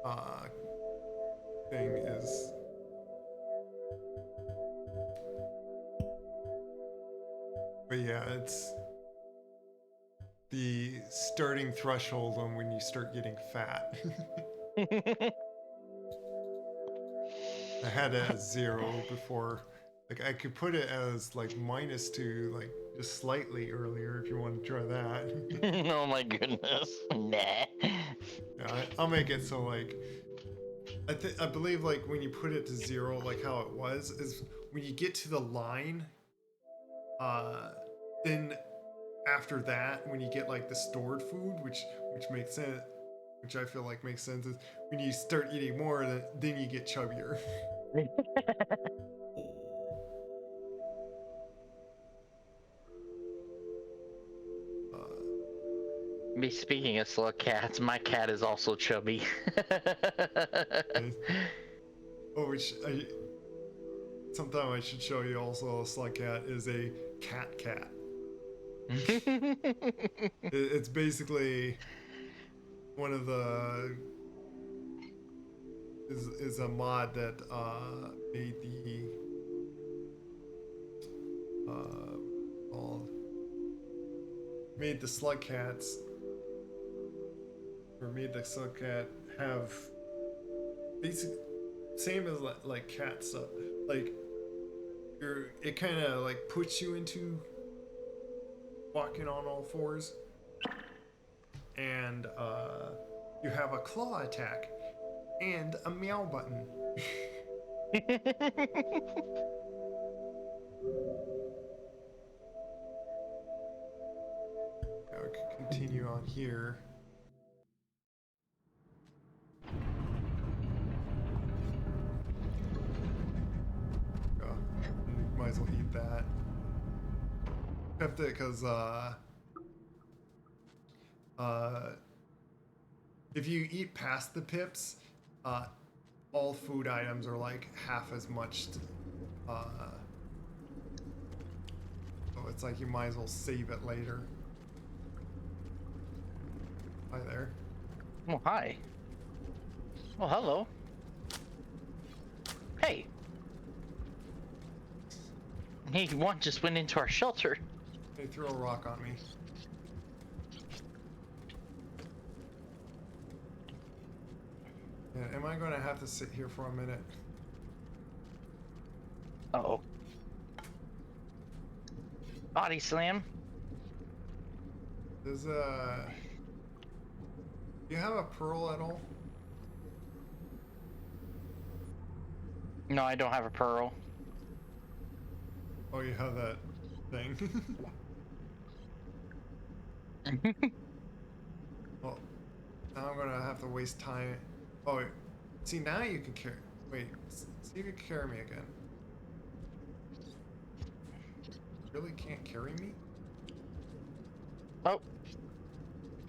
uh thing is. But yeah, it's the starting threshold on when you start getting fat. I had it as 0 before. Like I could put it as like -2, like just slightly earlier if you want to try that. Oh my goodness. Nah. Yeah, I'll make it so like I believe like when you put it to 0, like how it was, is when you get to the line, uh, then after that, when you get like the stored food, which makes sense, which I feel like makes sense, is when you start eating more, then you get chubbier. Me speaking of slug cats, my cat is also chubby. I- oh, which sometime I should show you also. A slug cat is a cat. It's basically one of the is a mod that made the uh called made the slug cats or made the slug cat have basic same as like cat stuff, like it kind of like puts you into walking on all fours, and you have a claw attack and a meow button. Now we can continue on here. Might as well eat that. Kept it because if you eat past the pips, uh, all food items are like half as much. So it's like you might as well save it later. Hi there. Oh, hi. Oh, hello. Hey. Hey, one just went into our shelter. Hey, throw a rock on me. Yeah, am I going to have to sit here for a minute? Uh-oh. Body slam. Does do you have a pearl at all? No, I don't have a pearl. Oh, you have that thing. Well, now I'm gonna have to waste time. Oh, wait. See, now you can carry. Wait, see if you can carry me again. Really can't carry me? Oh.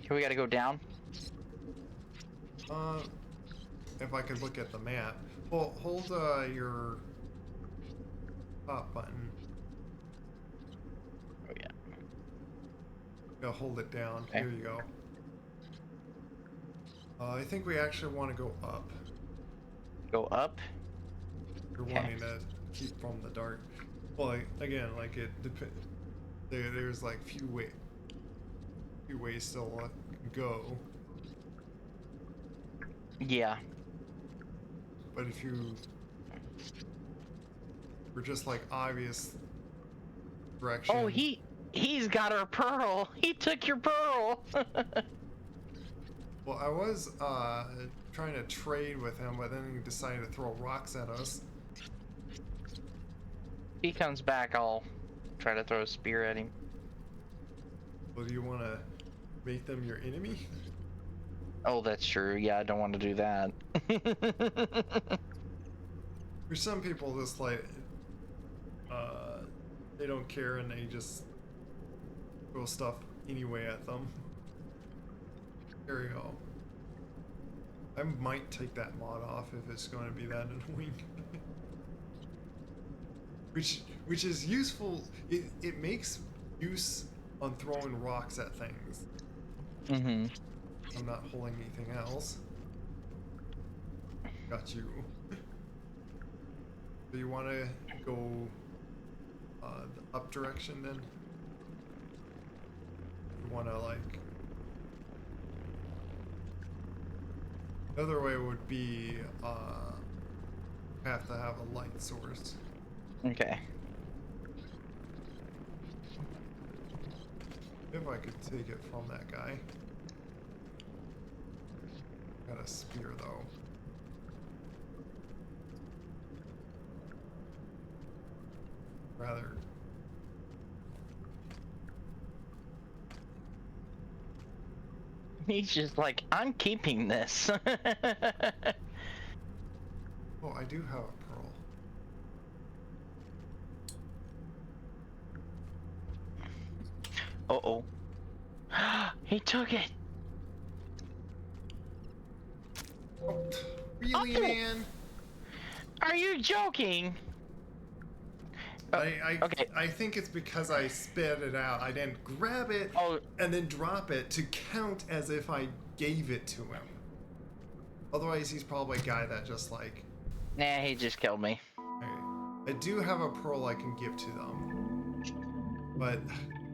Here we gotta go down. If I could look at the map. Well, hold your top button. Oh, yeah. Yeah, hold it down. Okay. Here you go. I think we actually want to go up. Go up. You're Okay. wanting to keep from the dark. Well, again, like it depends. There's like few ways still go. Yeah. But if you were just like obvious direction. Oh, he's got our pearl. He took your pearl. Well, I was trying to trade with him, but then he decided to throw rocks at us. He comes back, I'll try to throw a spear at him. Well, do you want to make them your enemy? Oh, that's true. Yeah, I don't want to do that. There's some people just like they don't care and they just throw stuff anyway at them. There we go. I might take that mod off if it's going to be that annoying. which is useful. It makes use on throwing rocks at things. Mm-hmm. I'm not holding anything else. Got you. Do you want to go the up direction then? You want to like... The other way would be have to have a light source. Okay. If I could take it from that guy. Got a spear though. Rather. He's just like, I'm keeping this. Oh, I do have a pearl. Uh-oh. He took it. Oh, really, Oh! man? Are you joking? Okay. I think it's because I spit it out. I didn't grab it Oh, and then drop it to count as if I gave it to him. Otherwise, he's probably a guy that just like... nah, he just killed me. Okay. I do have a pearl I can give to them. But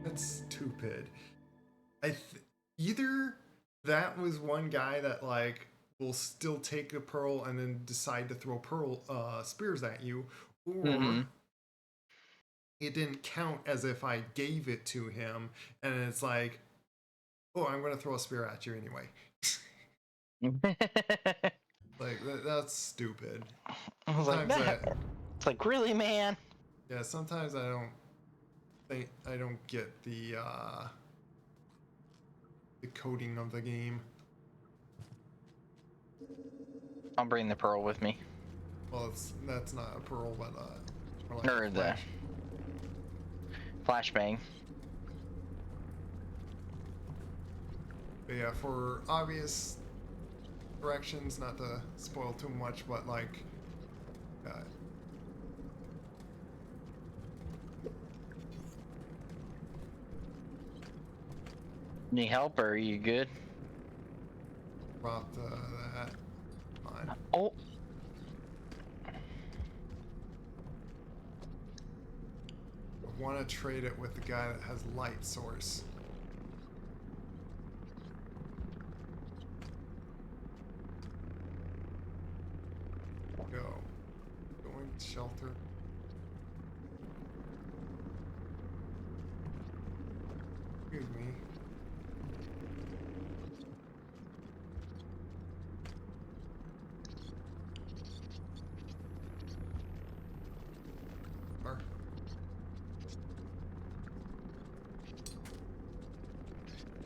that's stupid. Either that was one guy that like will still take a pearl and then decide to throw pearl spears at you, or it didn't count as if I gave it to him, and it's like, oh, I'm gonna throw a spear at you anyway. Like that's stupid. I was like, Sometimes it's like, really, man? yeah, sometimes I don't get the coding of the game. I'll bring the pearl with me. Well, that's not a pearl, but more like Or a the flashbang. But yeah, for obvious directions, not to spoil too much, but like, Need help, or are you good? dropped that on. Oh. I want to trade it with the guy that has light source. Go. Going to shelter. Excuse me.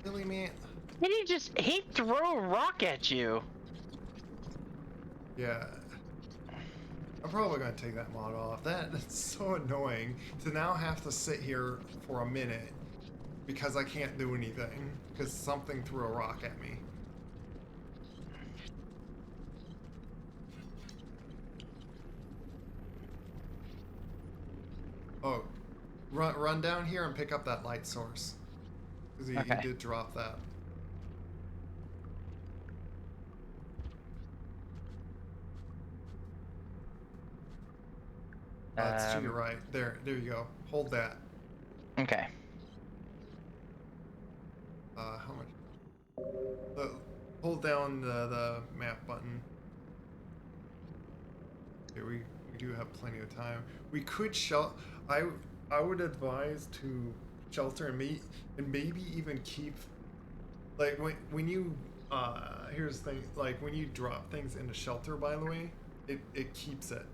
Really, man? Did he throw a rock at you? Yeah. I'm probably gonna take that mod off. That's so annoying to now have to sit here for a minute because I can't do anything because something threw a rock at me. Oh, run down here and pick up that light source because he did drop that. It's to your right. There you go. Hold that. Okay. How much? Hold down the map button. Okay, we do have plenty of time. We could I would advise to shelter and maybe even keep like when you here's the thing, like when you drop things into shelter, by the way, it keeps it.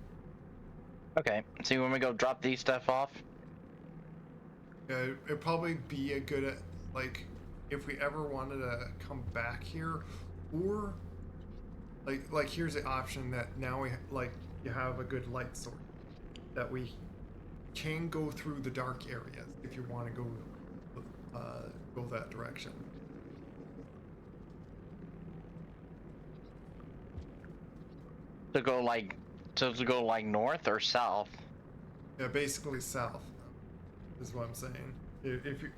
Okay. So you want me to go drop these stuff off? Yeah, it'd probably be a good like if we ever wanted to come back here, or like here's the option that now you have a good light source that we can go through the dark areas if you want to go that direction. To go like north or south? Yeah, basically south is what I'm saying. If you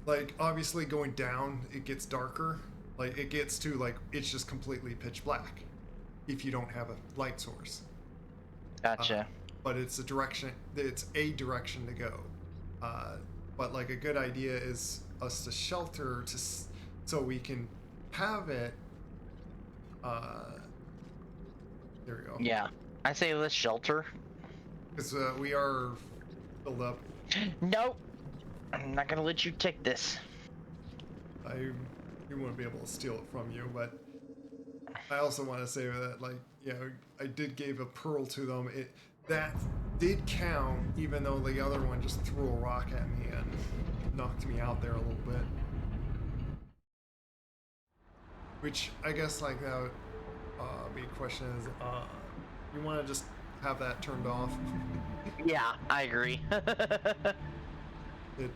like obviously going down it gets darker. Like it gets to like it's just completely pitch black if you don't have a light source. Uh, Gotcha. but it's a direction. It's a direction to go. Uh, but like a good idea is us to shelter so we can have it. Uh, there we go. Yeah. I say let's shelter. Because we are filled up. Nope. I'm not gonna let you take this. I do want to be able to steal it from you, but I also want to say that like yeah, I did give a pearl to them. It that did count, even though the other one just threw a rock at me and knocked me out there a little bit. Which I guess like that would be a question is you want to just have that turned off. Yeah, I agree. It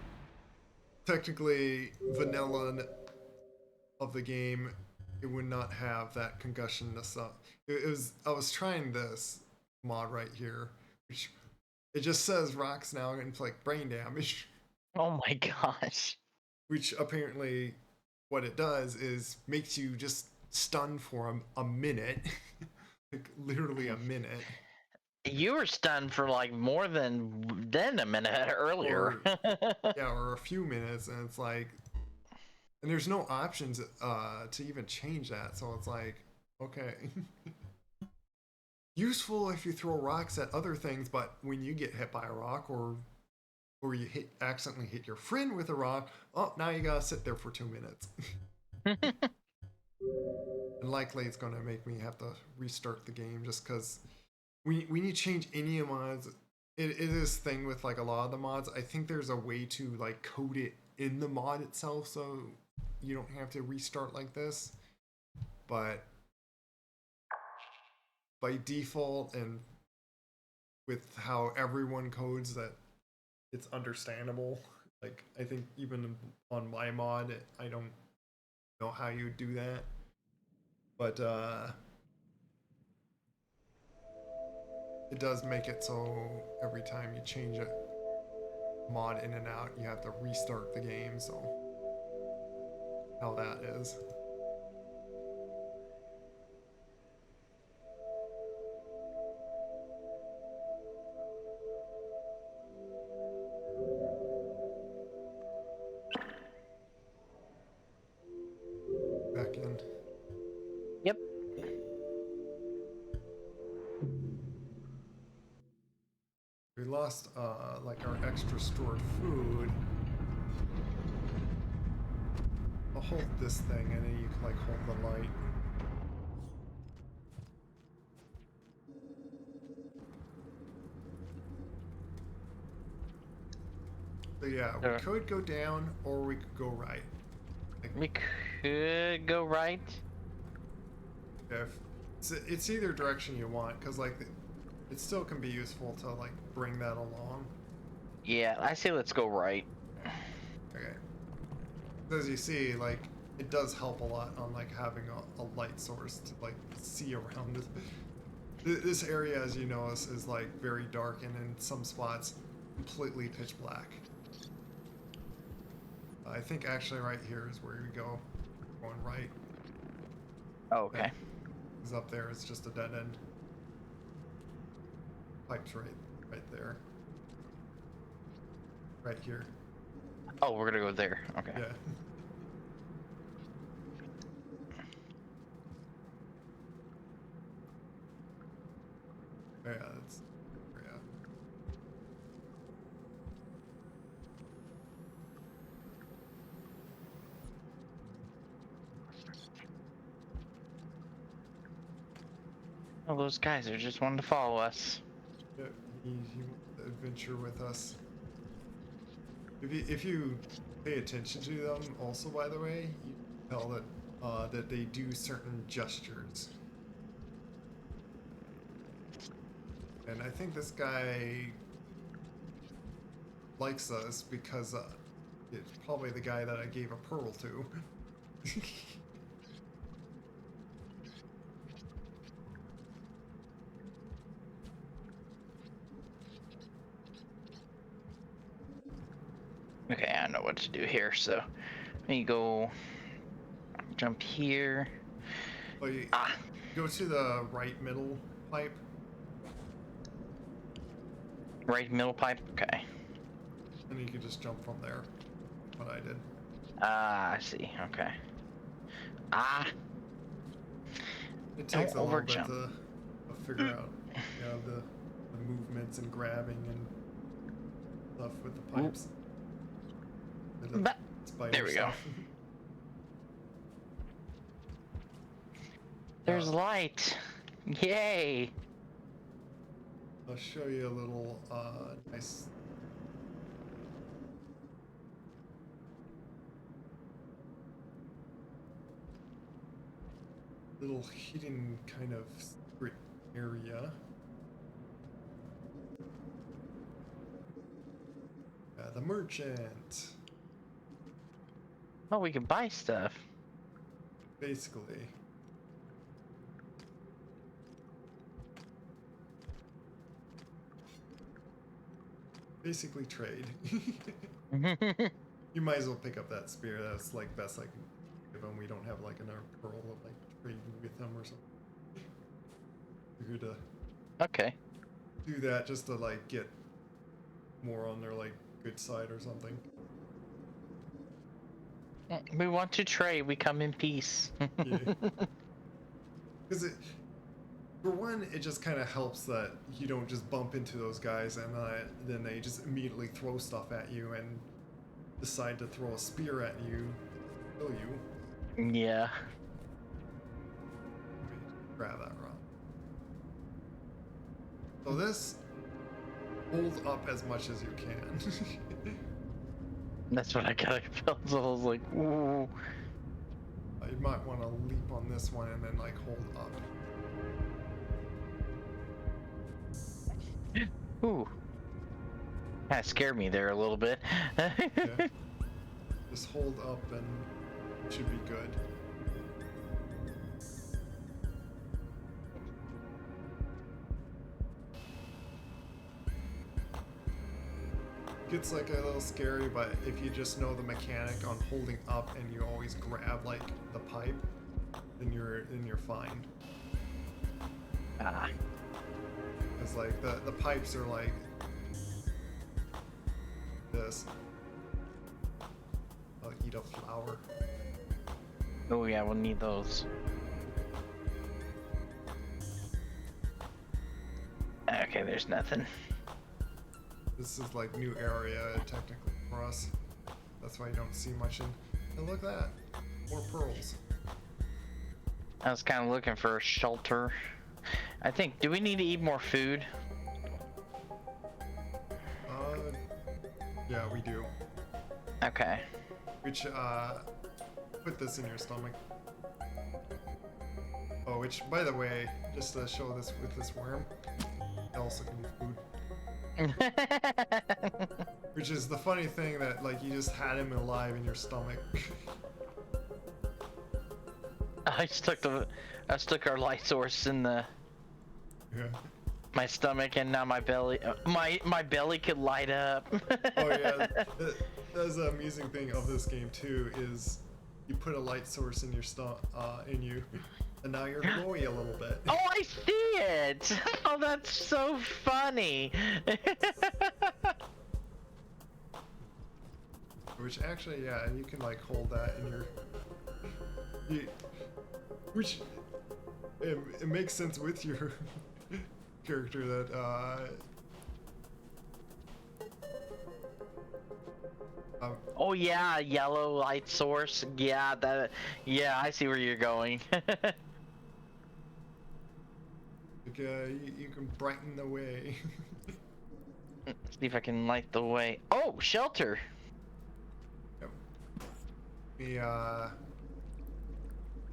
technically vanilla of the game, it would not have that congussionness up. It was I was trying this mod right here, which it just says rocks now inflict brain damage, Oh my gosh. which apparently what it does is makes you just stunned for a minute, like literally a minute, You were stunned for like more than a minute earlier. or yeah, or a few minutes, and it's like, and there's no options to even change that, so it's like, okay. Useful if you throw rocks at other things, but when you get hit by a rock or you accidentally hit your friend with a rock, oh, now you gotta sit there for 2 minutes. And likely it's gonna make me have to restart the game just because we need to change any mods. It is thing with like a lot of the mods. I think there's a way to like code it in the mod itself so you don't have to restart like this. But by default and with how everyone codes that it's understandable. Like I think even on my mod, I don't know how you do that, but it does make it so every time you change a mod in and out, you have to restart the game. So how that is. Back in. Yep. We lost like our extra stored food. I'll hold this thing and then you can like hold the light. So yeah, we could go down or we could go right. Like, We could go right. if it's either direction you want, because like it still can be useful to like bring that along. Yeah, I say let's go right. Okay. As you see, like it does help a lot on like having a light source to like see around it. This area, as you know, is like very dark and in some spots completely pitch black. I think actually right here is where we go. Going right. Oh, okay. Because up there it's just a dead end. Pipe's right there. Right here. Oh, we're gonna go there. Okay. Yeah. Yeah, that's yeah. Oh, those guys are just wanting to follow us. Yeah, he wants to adventure with us. If you pay attention to them, also by the way, you can tell that they do certain gestures. And I think this guy likes us because it's probably the guy that I gave a pearl to. Okay, I know what to do here. So let me go jump here. Oh, you Ah, go to the right middle pipe. right middle pipe. Okay. And you can just jump from there. What I did. Ah, I see. Okay. Ah, It don't takes a little bit overjump. to figure out, the movements and grabbing and stuff with the pipes. The But spider there we go. stuff. There's light. Yay. I'll show you a little nice little hidden kind of secret area. The merchant, Oh, we can buy stuff. basically. Basically trade. You might as well pick up that spear. That's like best I can give him. We don't have like another pearl of like trading with them or something. Figured to Okay. do that just to like get more on their like good side or something. We want to trade. We come in peace. Yeah. Because for one, it just kind of helps that you don't just bump into those guys and then they just immediately throw stuff at you and decide to throw a spear at you, kill you. Yeah. Let me grab that rock. So this, hold up as much as you can. That's what I got. So I was like, ooh. You might want to leap on this one and then like hold up. Ooh. Kind of scared me there a little bit. Yeah. Just hold up and it should be good. Gets like a little scary, but if you just know the mechanic on holding up and you always grab like the pipe, then you're fine. Ah. It's like the pipes are like this. I'll eat a flower. Oh yeah, we'll need those. Okay, there's nothing. This is like new area technically for us. That's why you don't see much in. And look at that, more pearls. I was kind of looking for a shelter. I think, do we need to eat more food? Yeah, we do. Okay. Which put this in your stomach. Oh, which by the way, just to show this with this worm, it also can be food. Which is the funny thing that like you just had him alive in your stomach. I stuck our light source in Yeah. my stomach, and now my belly, my belly could light up. Oh yeah. That's the amusing thing of this game too is you put a light source in your in you, and now you're glowy a little bit. Oh, I see it! Oh, that's so funny. Which actually, yeah, you can like hold that in your. Which it makes sense with your character that Oh yeah, yellow light source. Yeah, that. Yeah, I see where you're going. like, you can brighten the way. See if I can light the way. Oh, shelter. Yep.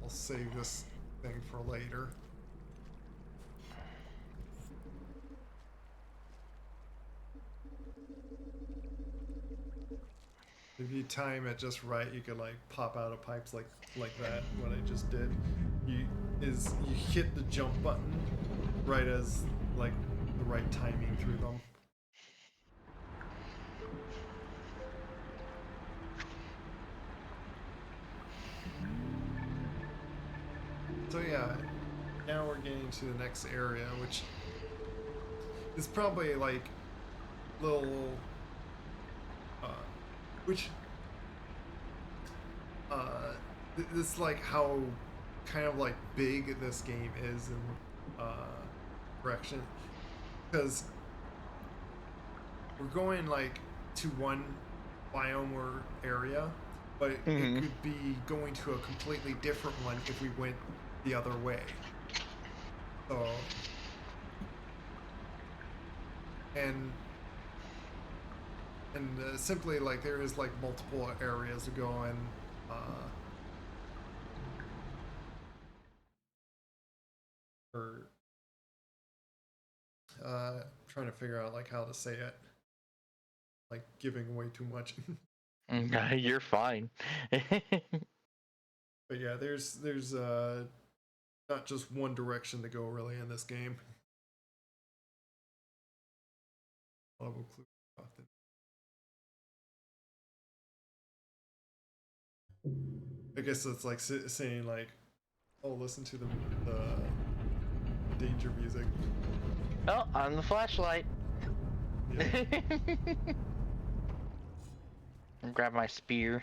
I'll save this thing for later. If you time it just right, you can like pop out of pipes like that. What I just did, you hit the jump button right as like the right timing through them. So yeah, now we're getting to the next area, which is probably like little, uh, which this is like how kind of like big this game is in direction, because we're going like to one biome or area, but it could be going to a completely different one if we went the other way. So, and simply like there is like multiple areas to go, and or trying to figure out like how to say it, like giving away too much. You're fine. But yeah, there's not just one direction to go really in this game. I'll include often. I guess it's like saying like, oh, listen to the danger music. Oh, on the flashlight. Yeah. Grab my spear.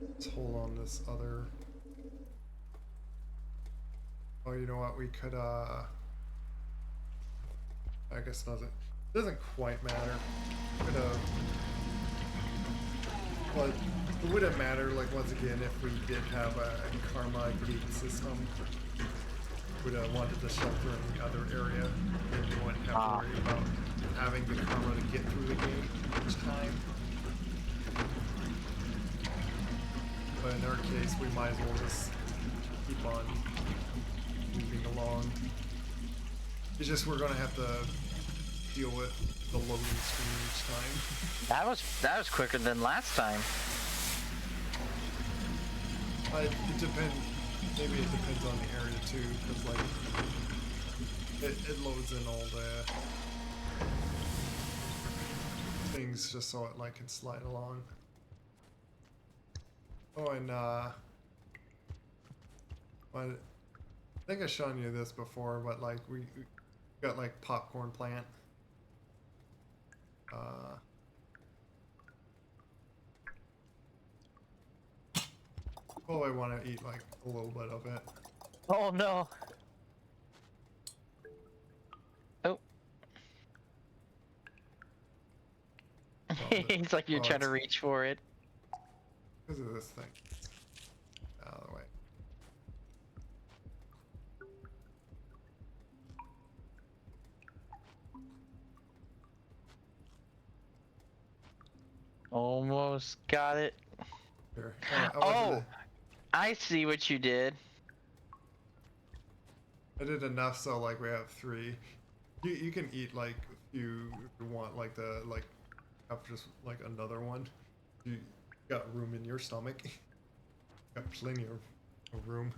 Let's hold on this other. Oh, you know what? We could I guess doesn't quite matter. Could but it wouldn't matter. Like once again, if we did have a karma gate system, would have wanted to shelter in the other area, then you wouldn't have to worry about having the karma to get through the game each time. But in our case, we might as well just keep on moving along. It's just we're gonna have to deal with the loading screen each time. That was quicker than last time. It depends. Maybe it depends on the area too, because like it loads in all the things just so it like can slide along. Oh, and I think I've shown you this before, but like we got like popcorn plant. Oh, I want to eat like a little bit of it. Oh no. Oh. It's like you're trying to reach for it. Because of this thing. Out of the way. Almost got it. Here. I see what you did. I did enough so like we have 3. You can eat like a few if you want, like have just like another one. You got room in your stomach. Got plenty of room.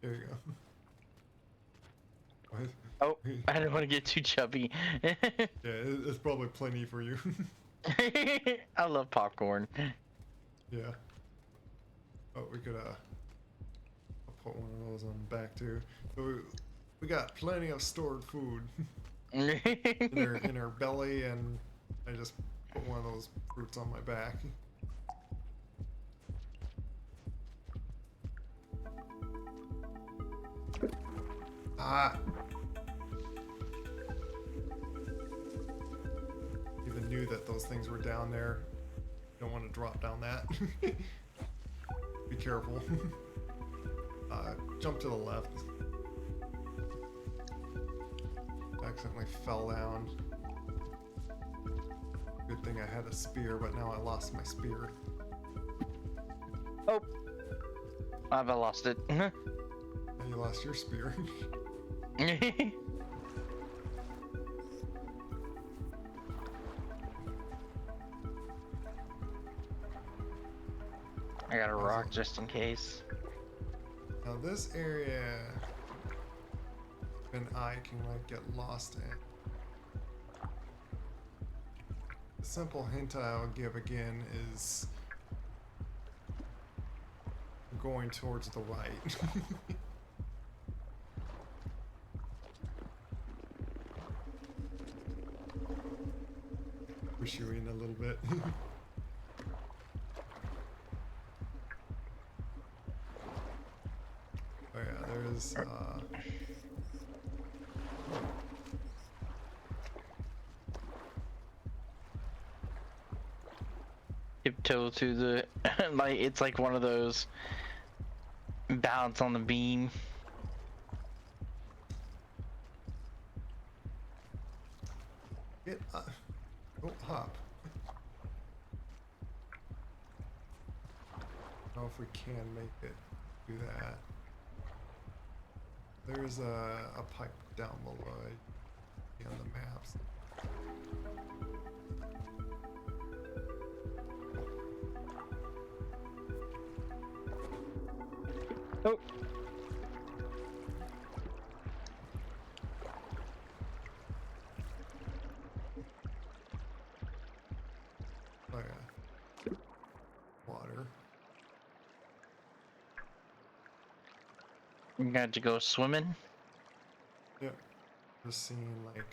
There you go. Oh, I didn't want to get too chubby. Yeah, it's probably plenty for you. I love popcorn. Yeah. Oh, we could I'll put one of those on the back too. So we got plenty of stored food in our belly, and I just put one of those fruits on my back. Ah. Even knew that those things were down there. Don't want to drop down that. Be careful. Jump to the left. Accidentally fell down. Good thing I had a spear, but now I lost my spear. Oh, I've lost it. Yeah, you lost your spear. I got a rock just in case. Now this area and I can like get lost in. The simple hint I'll give again is going towards the right. Push you in a little bit. Oh yeah, there's Tiptoe through the like it's like one of those balance on the beam. get oh hop. I don't know if we can make it do that. There's a pipe down below on the maps. Oh. Oh yeah. Water. You got to go swimming. Yep. Just seeing like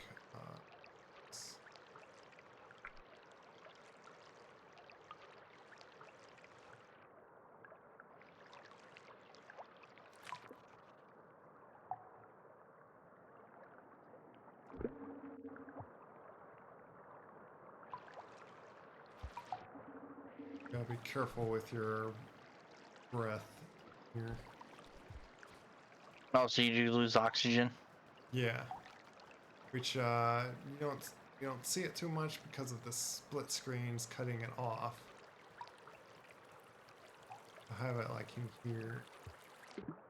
gotta be careful with your breath here. Oh, so you do lose oxygen. Yeah. Which you don't see it too much because of the split screens cutting it off. I have it like in here.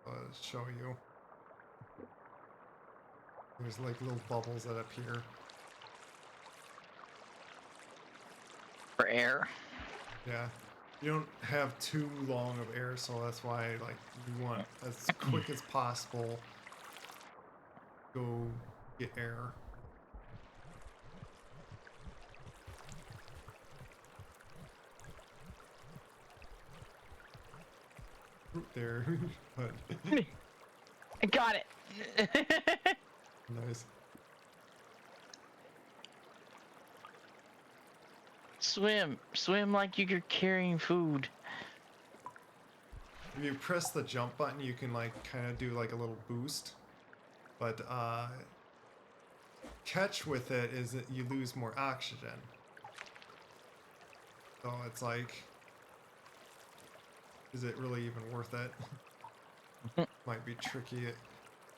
I'll show you. There's like little bubbles that appear. For air. Yeah. You don't have too long of air, so that's why like you want as quick as possible go get air. Oop, there. But I got it. nice. Swim like you're carrying food. If you press the jump button, you can like kind of do like a little boost. But catch with it is that you lose more oxygen. So it's like, is it really even worth it? Might be tricky.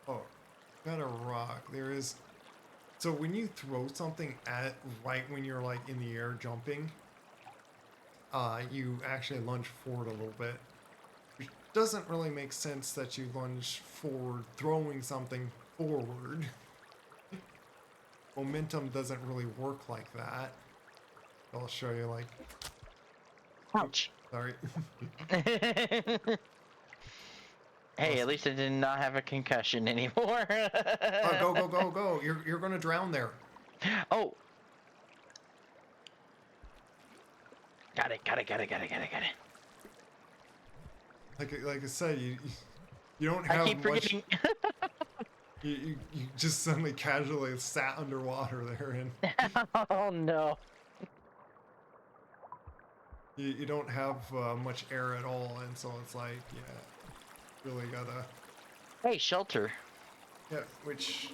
Oh, got a rock. There is. So when you throw something at right when you're like in the air jumping, you actually lunge forward a little bit. Which doesn't really make sense that you lunge forward throwing something forward. Momentum doesn't really work like that. I'll show you like. Ouch. Sorry. Hey, at least I did not have a concussion anymore. Oh, go, go, go, go. You're gonna drown there. Oh. Got it. Like I said, you don't I have keep much. forgetting. You just suddenly casually sat underwater there, and Oh no. you don't have much air at all, and so it's like, yeah, really gotta. Hey, shelter. Yeah, which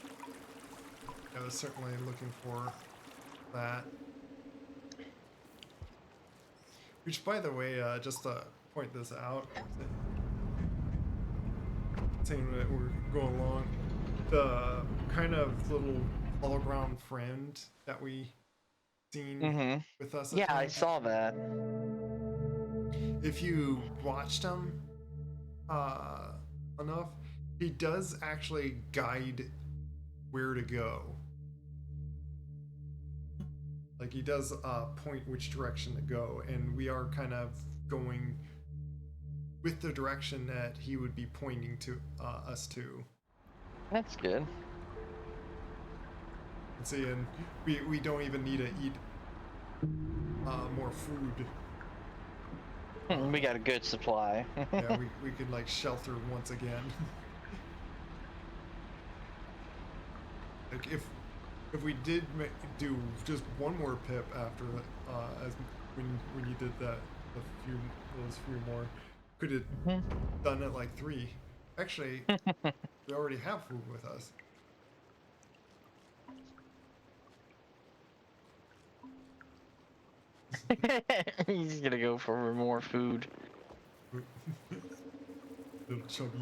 I was certainly looking for that. Which, by the way, just to point this out, saying that we're going along, the kind of little hologram friend that we seen with us at Yeah, I times. saw that. If you watched him enough, he does actually guide where to go. Like he does point which direction to go, and we are kind of going with the direction that he would be pointing to us to. That's good. See, and we don't even need to eat more food. We got a good supply. Yeah, we could like shelter once again. Like if we did do just one more pip after as when you did that those few more, could have done it like 3. Actually, we already have food with us. He's gonna go for more food. Little chubby.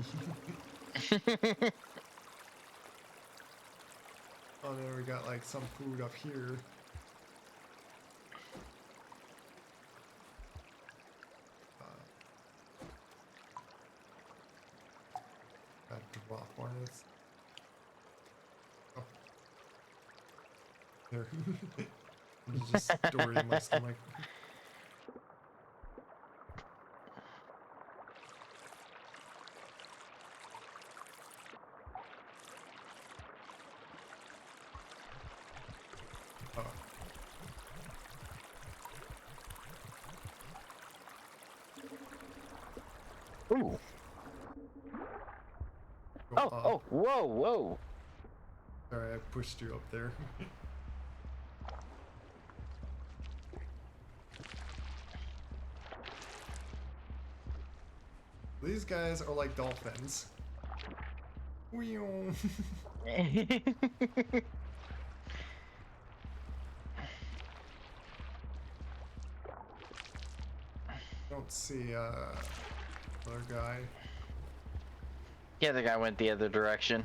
Oh, then we got like some food up here. Got drop on it. Oh, there. You just store it in my stomach. Oh. Ooh. Go Oh, up. oh, whoa, whoa. Sorry, I pushed you up there. These guys are like dolphins. Don't see other guy. The other guy went the other direction.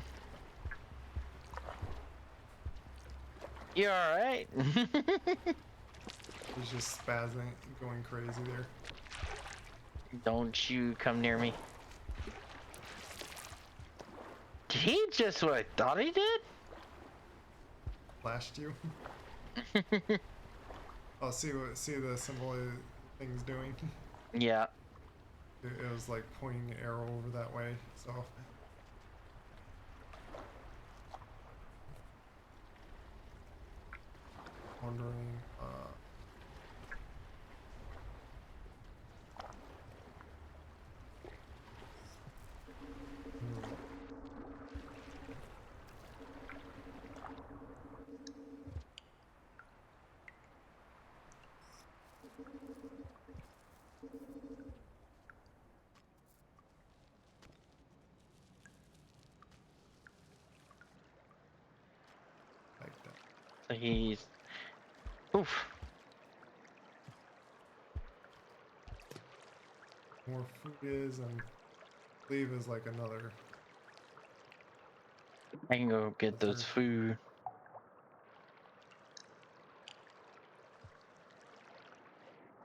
You alright? He's just spazzing, going crazy there. Don't you come near me. Did he just what I thought he did? Flashed you. Oh, see the symbol thing's doing. Yeah. It was like pointing an arrow over that way. So wondering. Like that. So he's. Oof. More food is, and I believe is like another. I can go get those food.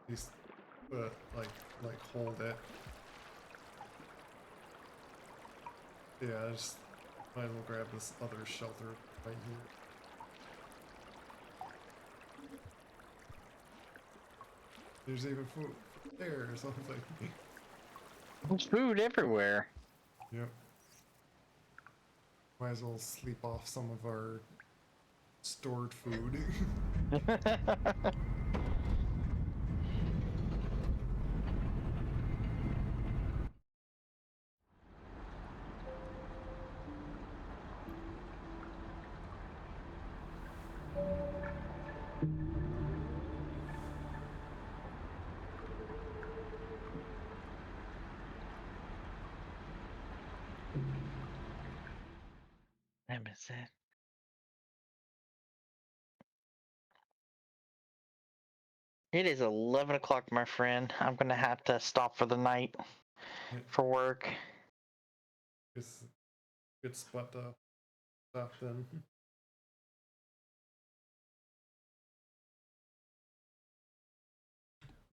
At least, like hold it. Yeah, I just might as well grab this other shelter right here. There's even food there, so I was like, There's food everywhere. yep. Might as well sleep off some of our stored food. That is it. It is 11 o'clock, my friend. I'm gonna have to stop for the night for work. It's a good spot to stop then.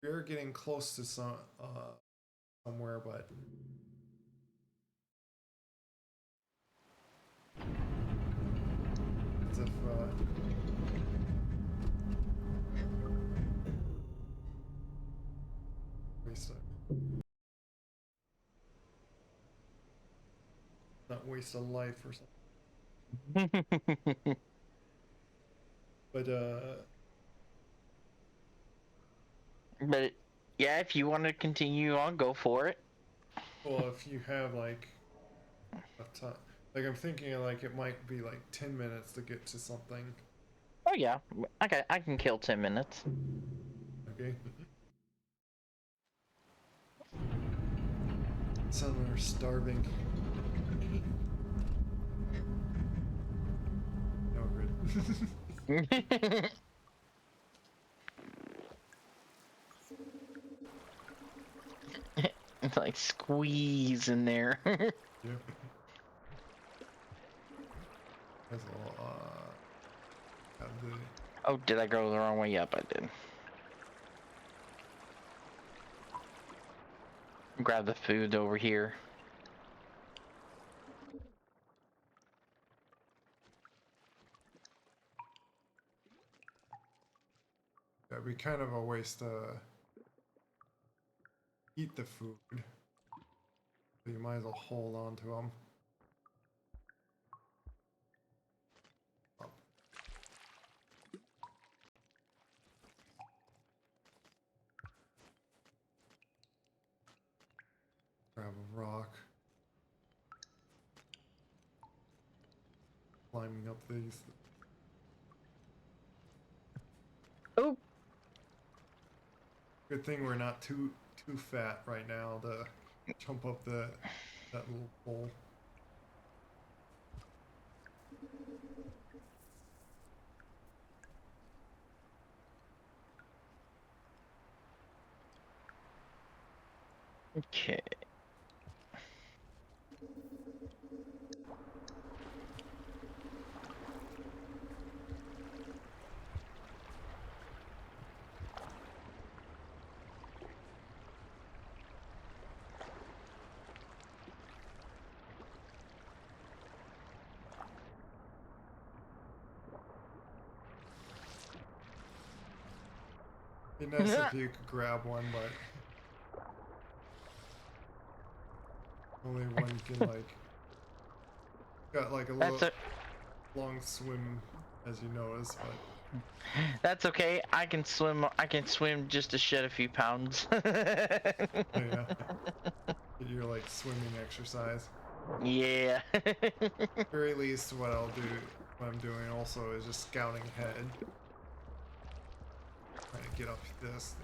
We are getting close to somewhere, but as if waste not waste a life or something. But But yeah, if you want to continue on, go for it. well, if you have like a time, like I'm thinking like it might be like 10 minutes to get to something. Oh yeah, I can kill 10 minutes. Okay. Some are starving. No good. It's like squeeze in there. Yep. That's all. Have the Oh, did I go the wrong way? Yep, I did. Grab the food over here. That'd be kind of a waste to eat the food. So you might as well hold on to them. Grab a rock. Climbing up these. Oh, Good thing we're not too fat right now to jump up that little pole. okay. Be nice if you could grab one, but only one can like got like a little That's long swim, as you notice, but that's okay. I can swim. I can swim just to shed a few pounds. yeah, get your like swimming exercise. Yeah. Very least, what what I'm doing also is just scouting ahead, trying to get up this.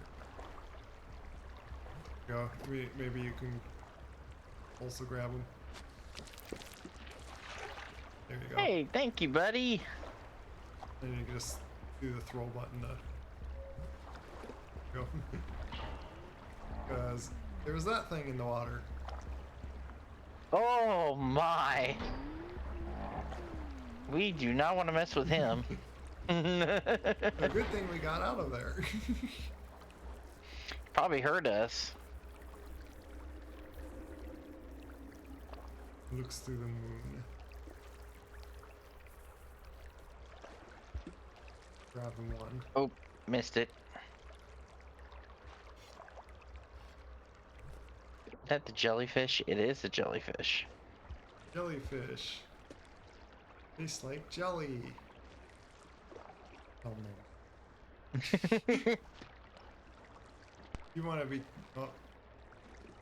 There you go. Maybe you can also grab them. There you go. Hey, thank you, buddy. And you can just do the throw button to go. Because there was that thing in the water. Oh my. We do not want to mess with him. A good thing we got out of there. Probably hurt us. Looks through the moon. Grabbing one. Oh, missed it. Is that the jellyfish? It is a jellyfish. Jellyfish. Tastes like jelly. Oh no. You want to be. Oh,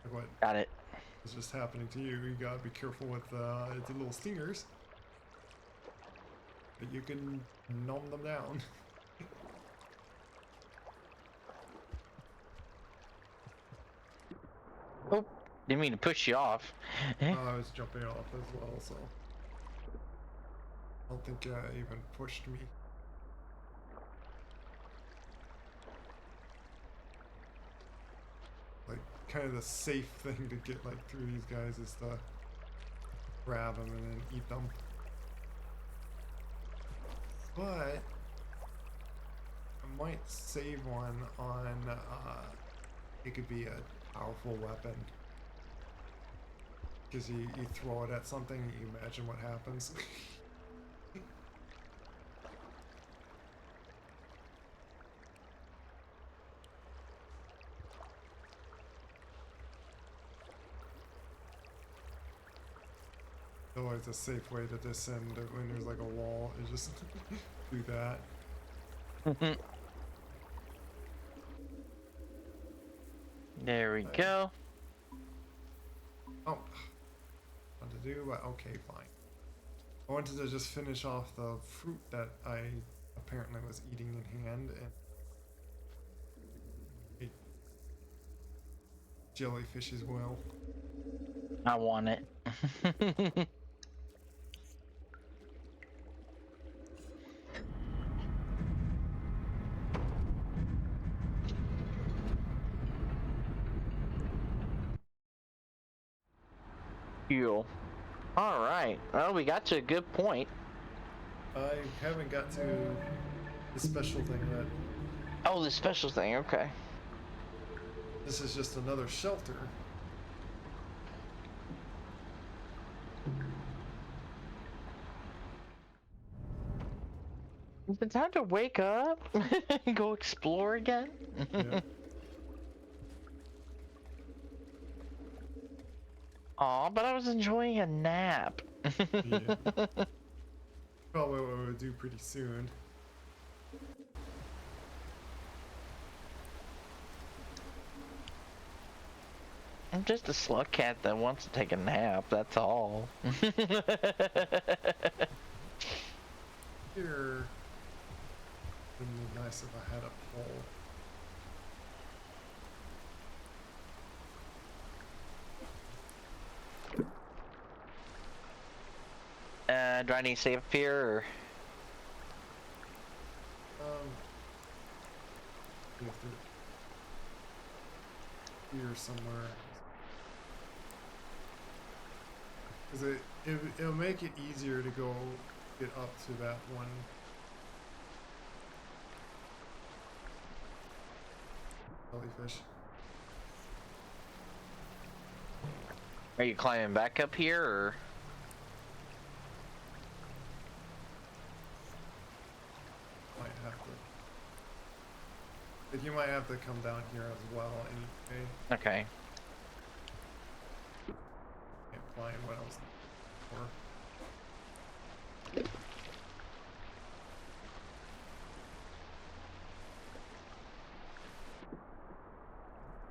like what Got it. is just happening to you? You gotta be careful with the little stingers. But you can numb them down. Oh, didn't mean to push you off. I was jumping off as well, so. I don't think even pushed me. Like, kind of the safe thing to get like through these guys is to grab them and then eat them. But I might save one on it could be a powerful weapon. Because you throw it at something, you imagine what happens. Always a safe way to descend when there's like a wall is just do that. There we Right. go. Oh, what to do, but okay, fine. I wanted to just finish off the fruit that I apparently was eating in hand and ate jellyfish as well. I want it. Fuel. All right. Well, we got to a good point. I haven't got to the special thing yet. Oh, the special thing. Okay. This is just another shelter. Is it time to wake up? Go explore again? Yeah. Aw, but I was enjoying a nap. Yeah. Probably what we'll do pretty soon. I'm just a slug cat that wants to take a nap, that's all. Here, it'd be nice if I had a pole. Do I need to save up here, or? You have to here somewhere. Cause it'll make it easier to go get up to that one. Jellyfish. Are you climbing back up here, or? Might have to. Like you might have to come down here as well anyway. Okay. Can't climb what else for.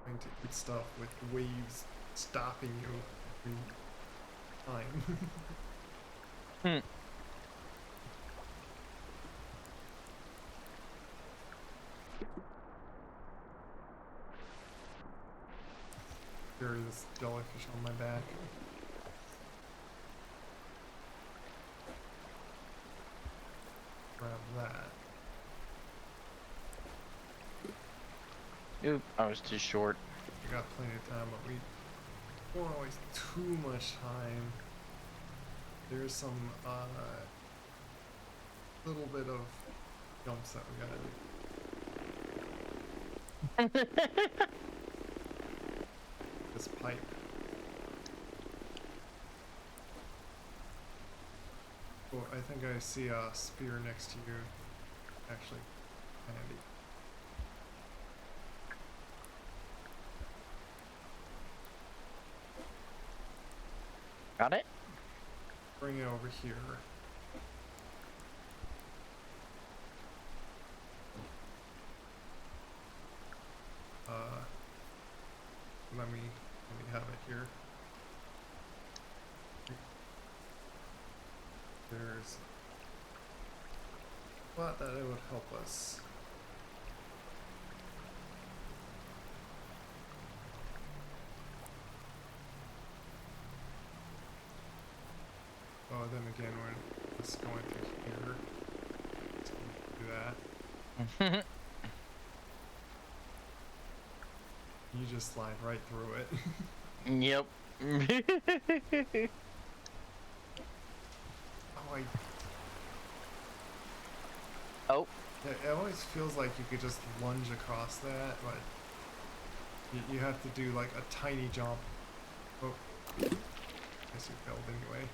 Trying to eat stuff with waves stopping you every time. Hmm. Carry this jellyfish on my back. Grab that. Oop, I was too short. We got plenty of time, but we don't want to waste too much time. There's some little bit of jumps that we gotta do. This pipe. Oh, I think I see a spear next to you. Actually, handy. Got it? Bring it over here. Let me have it here. There's thought that it would help us. Oh, then again, we're just going through here. Let's do that. You just slide right through it. Yep. Oh, Oh. it always feels like you could just lunge across that, but you have to do like a tiny jump. Oh, I guess you failed anyway.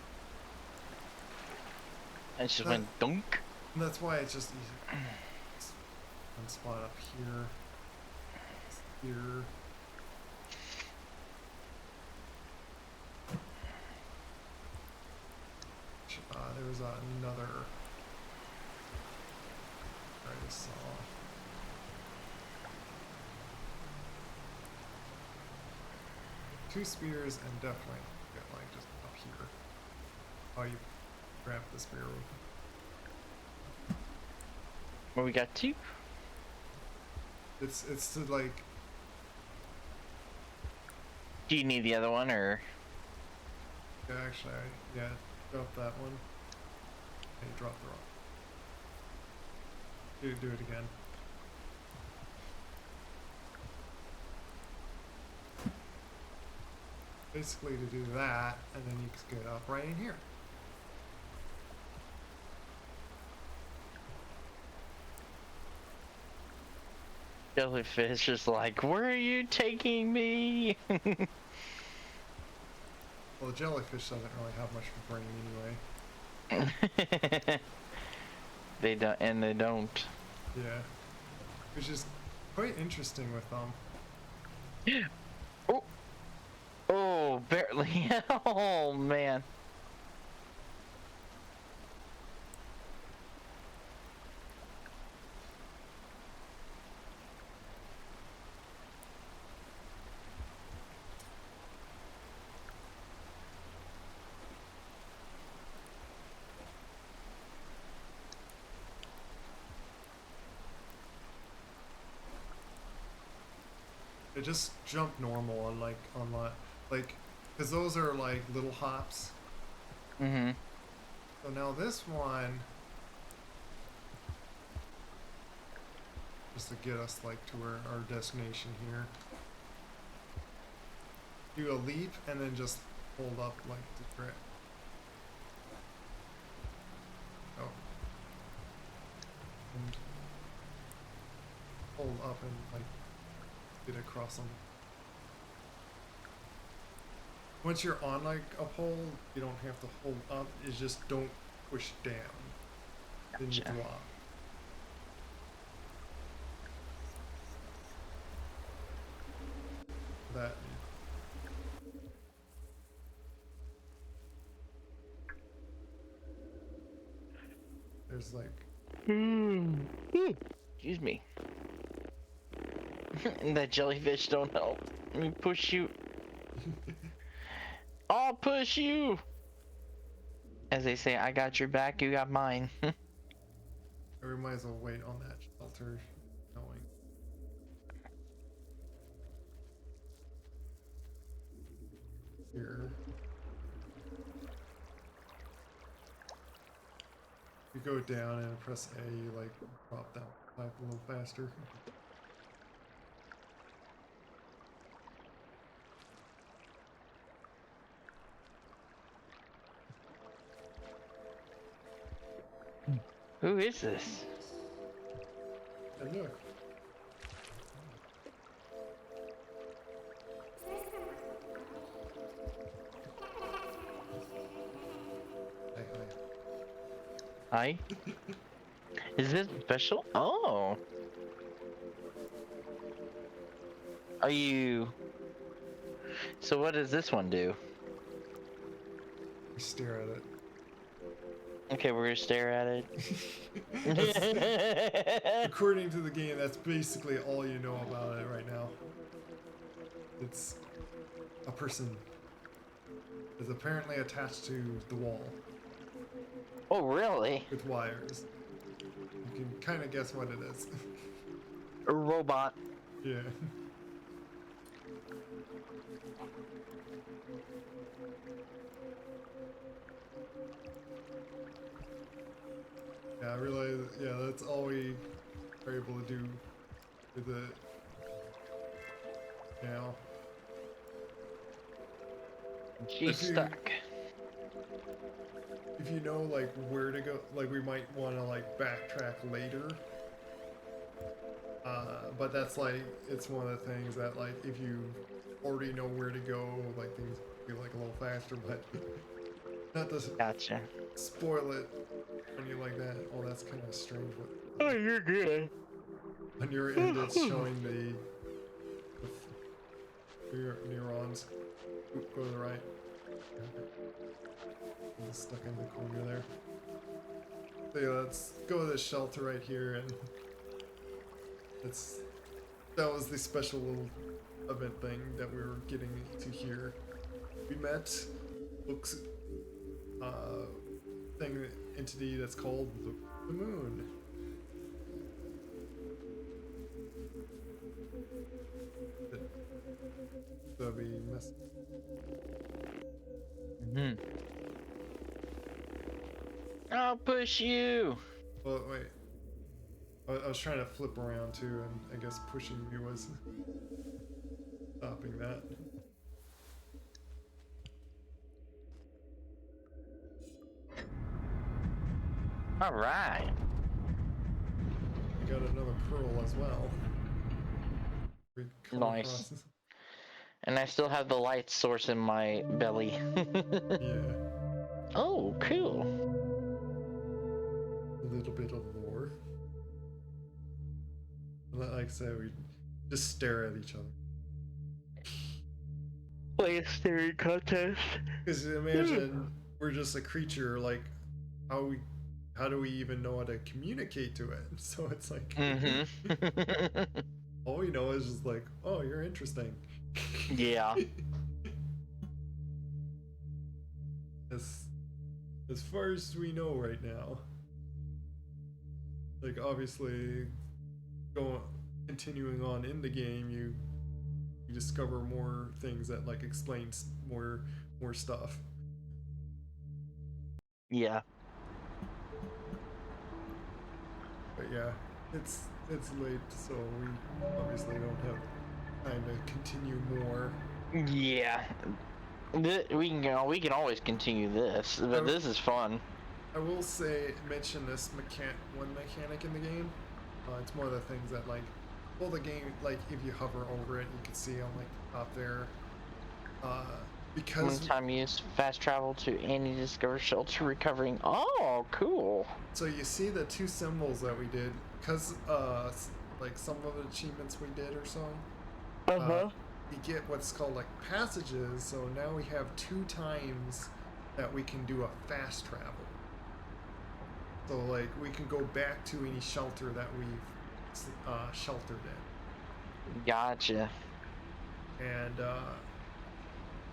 I just went dunk. And that's why it's just easy. One spot up here. Here. There was another Try to saw. Two spears and definitely get like just up here. Oh, you grab the spear. What we got two? It's to like. Do you need the other one or? Yeah, actually, yeah, drop that one. Hey, drop the rock. Do it again. Basically to do that, and then you can get up right in here. Jellyfish is like, where are you taking me? Well, the jellyfish doesn't really have much of a brain anyway. They don't, and they don't. Yeah. Which is quite interesting with them. Oh, oh, barely. Oh man. It just jump normal on like because those are like little hops. Mm-hmm. So now this one, just to get us like to our destination here. Do a leap and then just hold up like the grip. Oh. And hold up and like get across them. Once you're on like a pole, you don't have to hold up. It's just don't push down. Then you Gotcha. drop. That. There's like. Excuse me. That jellyfish don't help. Let me push you. I'll push you. As they say, I got your back, you got mine. We might as well wait on that shelter. Going. Here. You go down and press A, you like drop down pipe a little faster. Who is this? And look. Hey, Hi. Is this special? Oh. Are you? So what does this one do? you stare at it. Okay, we're gonna stare at That's, it. according to the game, that's basically all you know about it right now. It's a person is apparently attached to the wall Oh, really? with wires. You can kind of guess what it is. A robot. Yeah. Yeah, I realize, yeah, that's all we are able to do with it now. She's If you, stuck. if you know, like, where to go, like, we might want to, like, backtrack later. But that's, like, it's one of the things that, like, if you already know where to go, like, things be, like, a little faster, but not to Gotcha. spoil it on you like that. Oh, that's kind of strange. What Oh, you're good. on your end, it's showing the neurons. Oop, go to the right. It's stuck in the corner there. So yeah, let's go to the shelter right here, and that was the special little event thing that we were getting to here. We met looks thing entity that's called the moon. That'll be mess. I'll push you. Well, wait. I was trying to flip around too, and I guess pushing me was stopping that. All right. I got another pearl as well. We come Nice. across. And I still have the light source in my belly. Yeah, Oh, cool. a little bit of lore. Like I said, we just stare at each other. Play a staring contest. Because imagine we're just a creature. Like, how do we even know how to communicate to it? So it's like, all we know is just like, oh, you're interesting. Yeah. As far as we know right now. Like obviously, continuing on in the game, you discover more things that like explains more stuff. Yeah. But yeah, it's late, so we obviously don't have time to continue more. Yeah. We can always continue this, but this is fun. I will mention this one mechanic in the game. It's one of the things that like, well, the game, like if you hover over it, you can see on like the top there. Because one-time use, fast travel to any discovered shelter, recovering. Oh, cool. So you see the two symbols that we did, because like some of the achievements we did or so. We get what's called like passages. So now we have 2 times that we can do a fast travel. So like we can go back to any shelter that we've sheltered in. Gotcha. And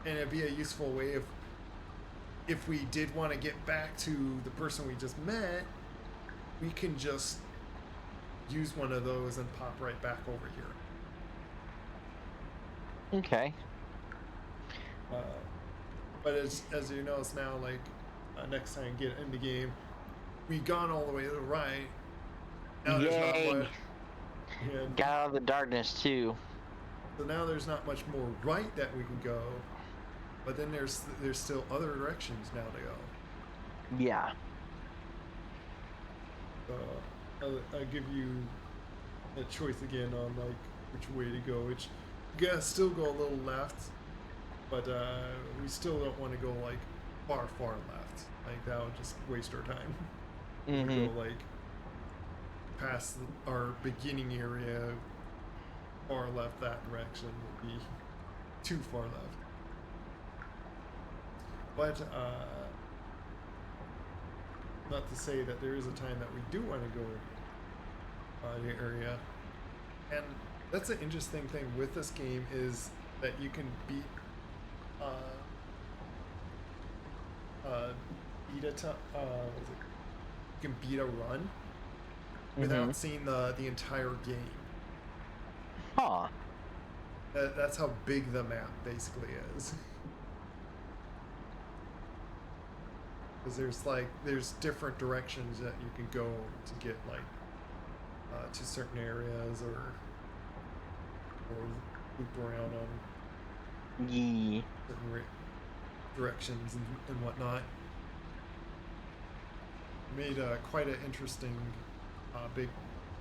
it'd be a useful way if we did want to get back to the person we just met, we can just use one of those and pop right back over here. Okay. But as you notice now, like next time you get in the game, we gone all the way to the right. Now Yay. there's not much. Got out of the darkness too. So now there's not much more right that we can go, but then there's still other directions now to go. Yeah. So I'll give you a choice again on like which way to go. Which you gotta still go a little left, but we still don't want to go like far left. Like that would just waste our time. We go like past our beginning area, far left that direction would be too far left. But not to say that there is a time that we do want to go the area. And that's an interesting thing with this game is that you can beat you can beat a run without seeing the entire game. Huh. That's how big the map basically is. Because there's different directions that you can go to get like to certain areas or loop around on certain directions and whatnot. Made quite an interesting big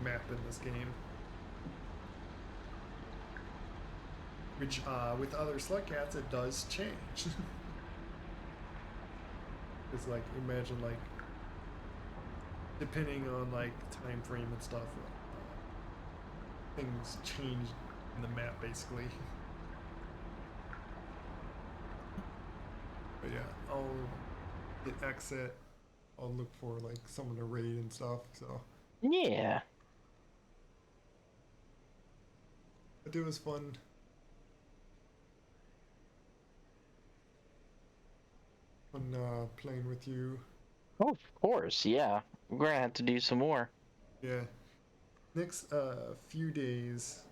map in this game, which with other Slugcats it does change. It's like imagine like depending on like time frame and stuff, things change in the map basically. But yeah, I'll hit exit I'll look for like someone to raid and stuff. So, Yeah. but it was fun. Fun playing with you. Oh, of course. Yeah. We're gonna have to do some more. Yeah. Next few days,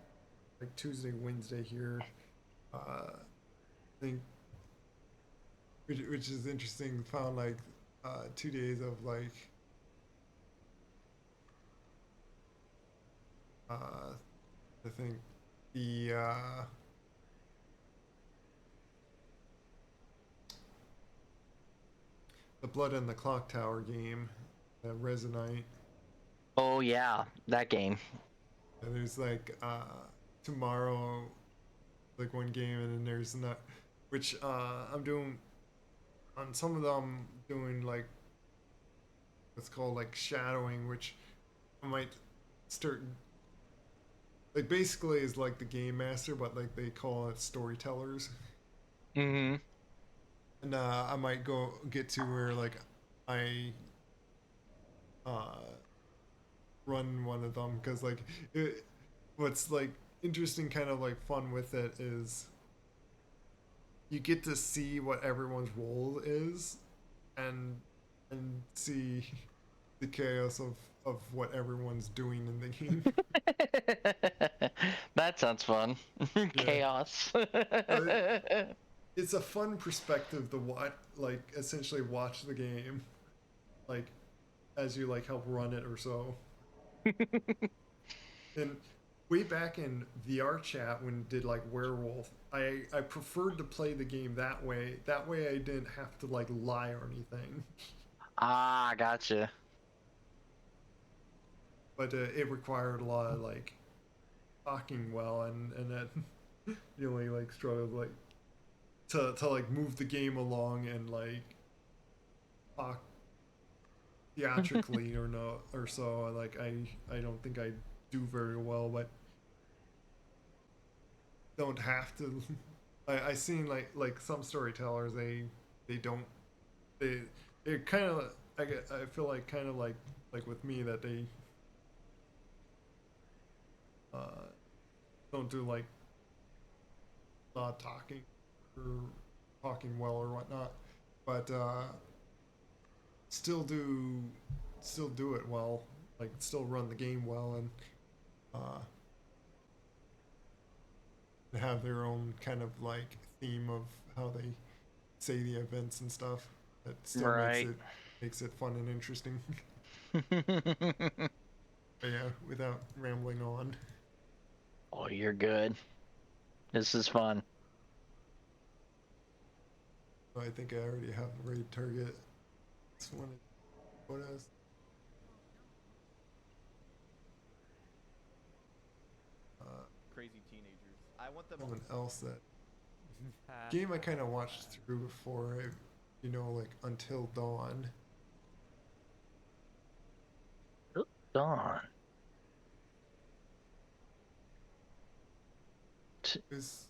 like Tuesday, Wednesday here. I think which is interesting. Found like 2 days of like I think the Blood and the Clock Tower game, Resonite. Oh yeah, that game. And there's like tomorrow like one game, and then there's not, which I'm doing on some of them doing like what's called like shadowing, which I might start like basically is like the game master, but like they call it storytellers. Mm-hmm. And I might go get to where like I uh, run one of them because like what's like interesting, kind of like fun with it is you get to see what everyone's role is and see the chaos of what everyone's doing in the game. That sounds fun. Yeah. Chaos. So it's a fun perspective to watch, like essentially watch the game, like as you like help run it or so. And way back in VR chat when did like Werewolf, I preferred to play the game that way. That way I didn't have to like lie or anything. Ah, gotcha. But it required a lot of like talking well, and that you only like struggled like to like move the game along and like talk theatrically or no or so. Like I don't think I do very well, but don't have to. I seen like some storytellers, they don't, they they're kind of, I feel like kind of like with me that they uh don't do like not talking or talking well or whatnot, but still do still do it well, like still run the game well, and uh have their own kind of like theme of how they say the events and stuff. That still Right. makes it fun and interesting. But yeah, without rambling on. Oh, you're good. This is fun. I think I already have the raid target. This one is photos. Uh, Crazy teenagers. I want them all. someone else that game I kind of watched through before. You know, like Until Dawn. Dawn. It was,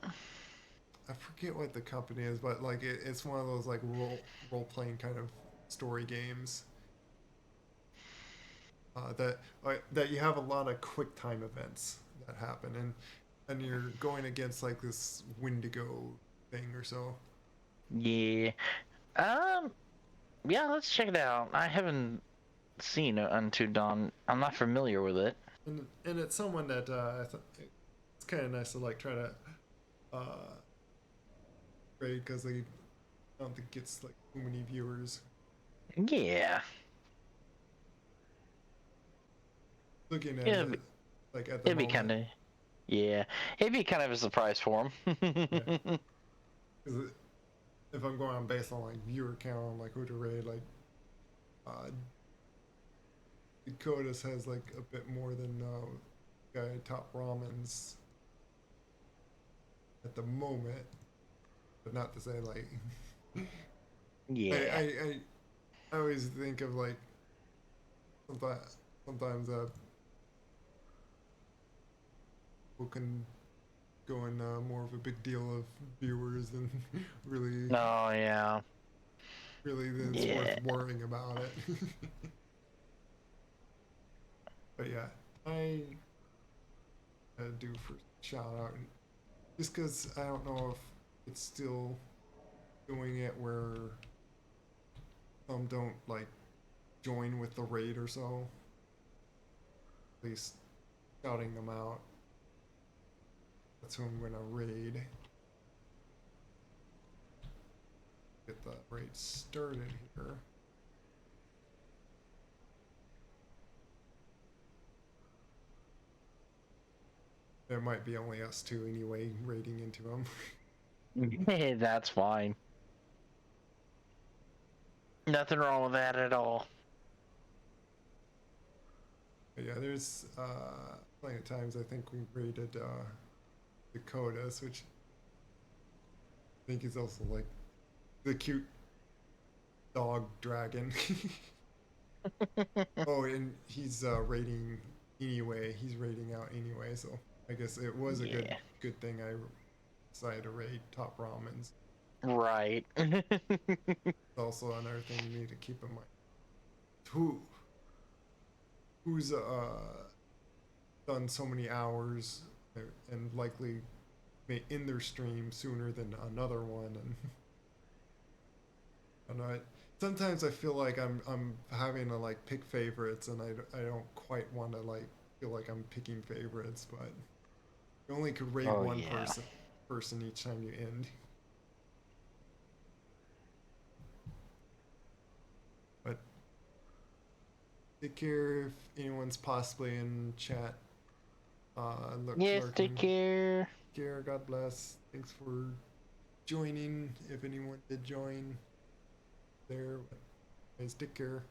I forget what the company is, but like it's one of those like role playing kind of story games. That you have a lot of quick time events that happen, and you're going against like this Wendigo thing or so. Yeah. Um. Yeah. Let's check it out. I haven't seen Unto Dawn. I'm not familiar with it. And it's someone that it's kind of nice to like try to uh raid because they, I don't think it's like too many viewers. Yeah. Looking at It'd it be, like at the it'd be moment, kind of. Yeah. It'd be kind of a surprise for yeah. him. Because if I'm going on based on like viewer count, on like who to raid, like uh Dakotas has like a bit more than guy Top Ramens at the moment, but not to say like I I Yeah. I, I always think of like sometimes people can go in more of a big deal of viewers than really. Oh yeah. really it's Yeah. worth worrying about it. But yeah, I do for shout out, just because I don't know if it's still doing it where some don't like join with the raid or so. At least shouting them out. That's who I'm gonna raid. Get the raid started here. There might be only us two anyway raiding into them. That's fine. Nothing wrong with that at all. But yeah, there's plenty of times I think we raided Dakotas, which I think is also like the cute dog dragon. Oh, and he's raiding anyway. He's raiding out anyway, so I guess it was a Yeah. good thing I decided to raid Top Ramens. Right. It's also another thing you need to keep in mind. Who's done so many hours and likely may end their stream sooner than another one, and sometimes I feel like I'm having to like pick favorites, and I don't quite want to like feel like I'm picking favorites, but you only could raid Oh, one yeah. person each time you end. But take care if anyone's possibly in chat. Yes, take Lurking. care. Take care. God bless. Thanks for joining. If anyone did join there, guys, take care.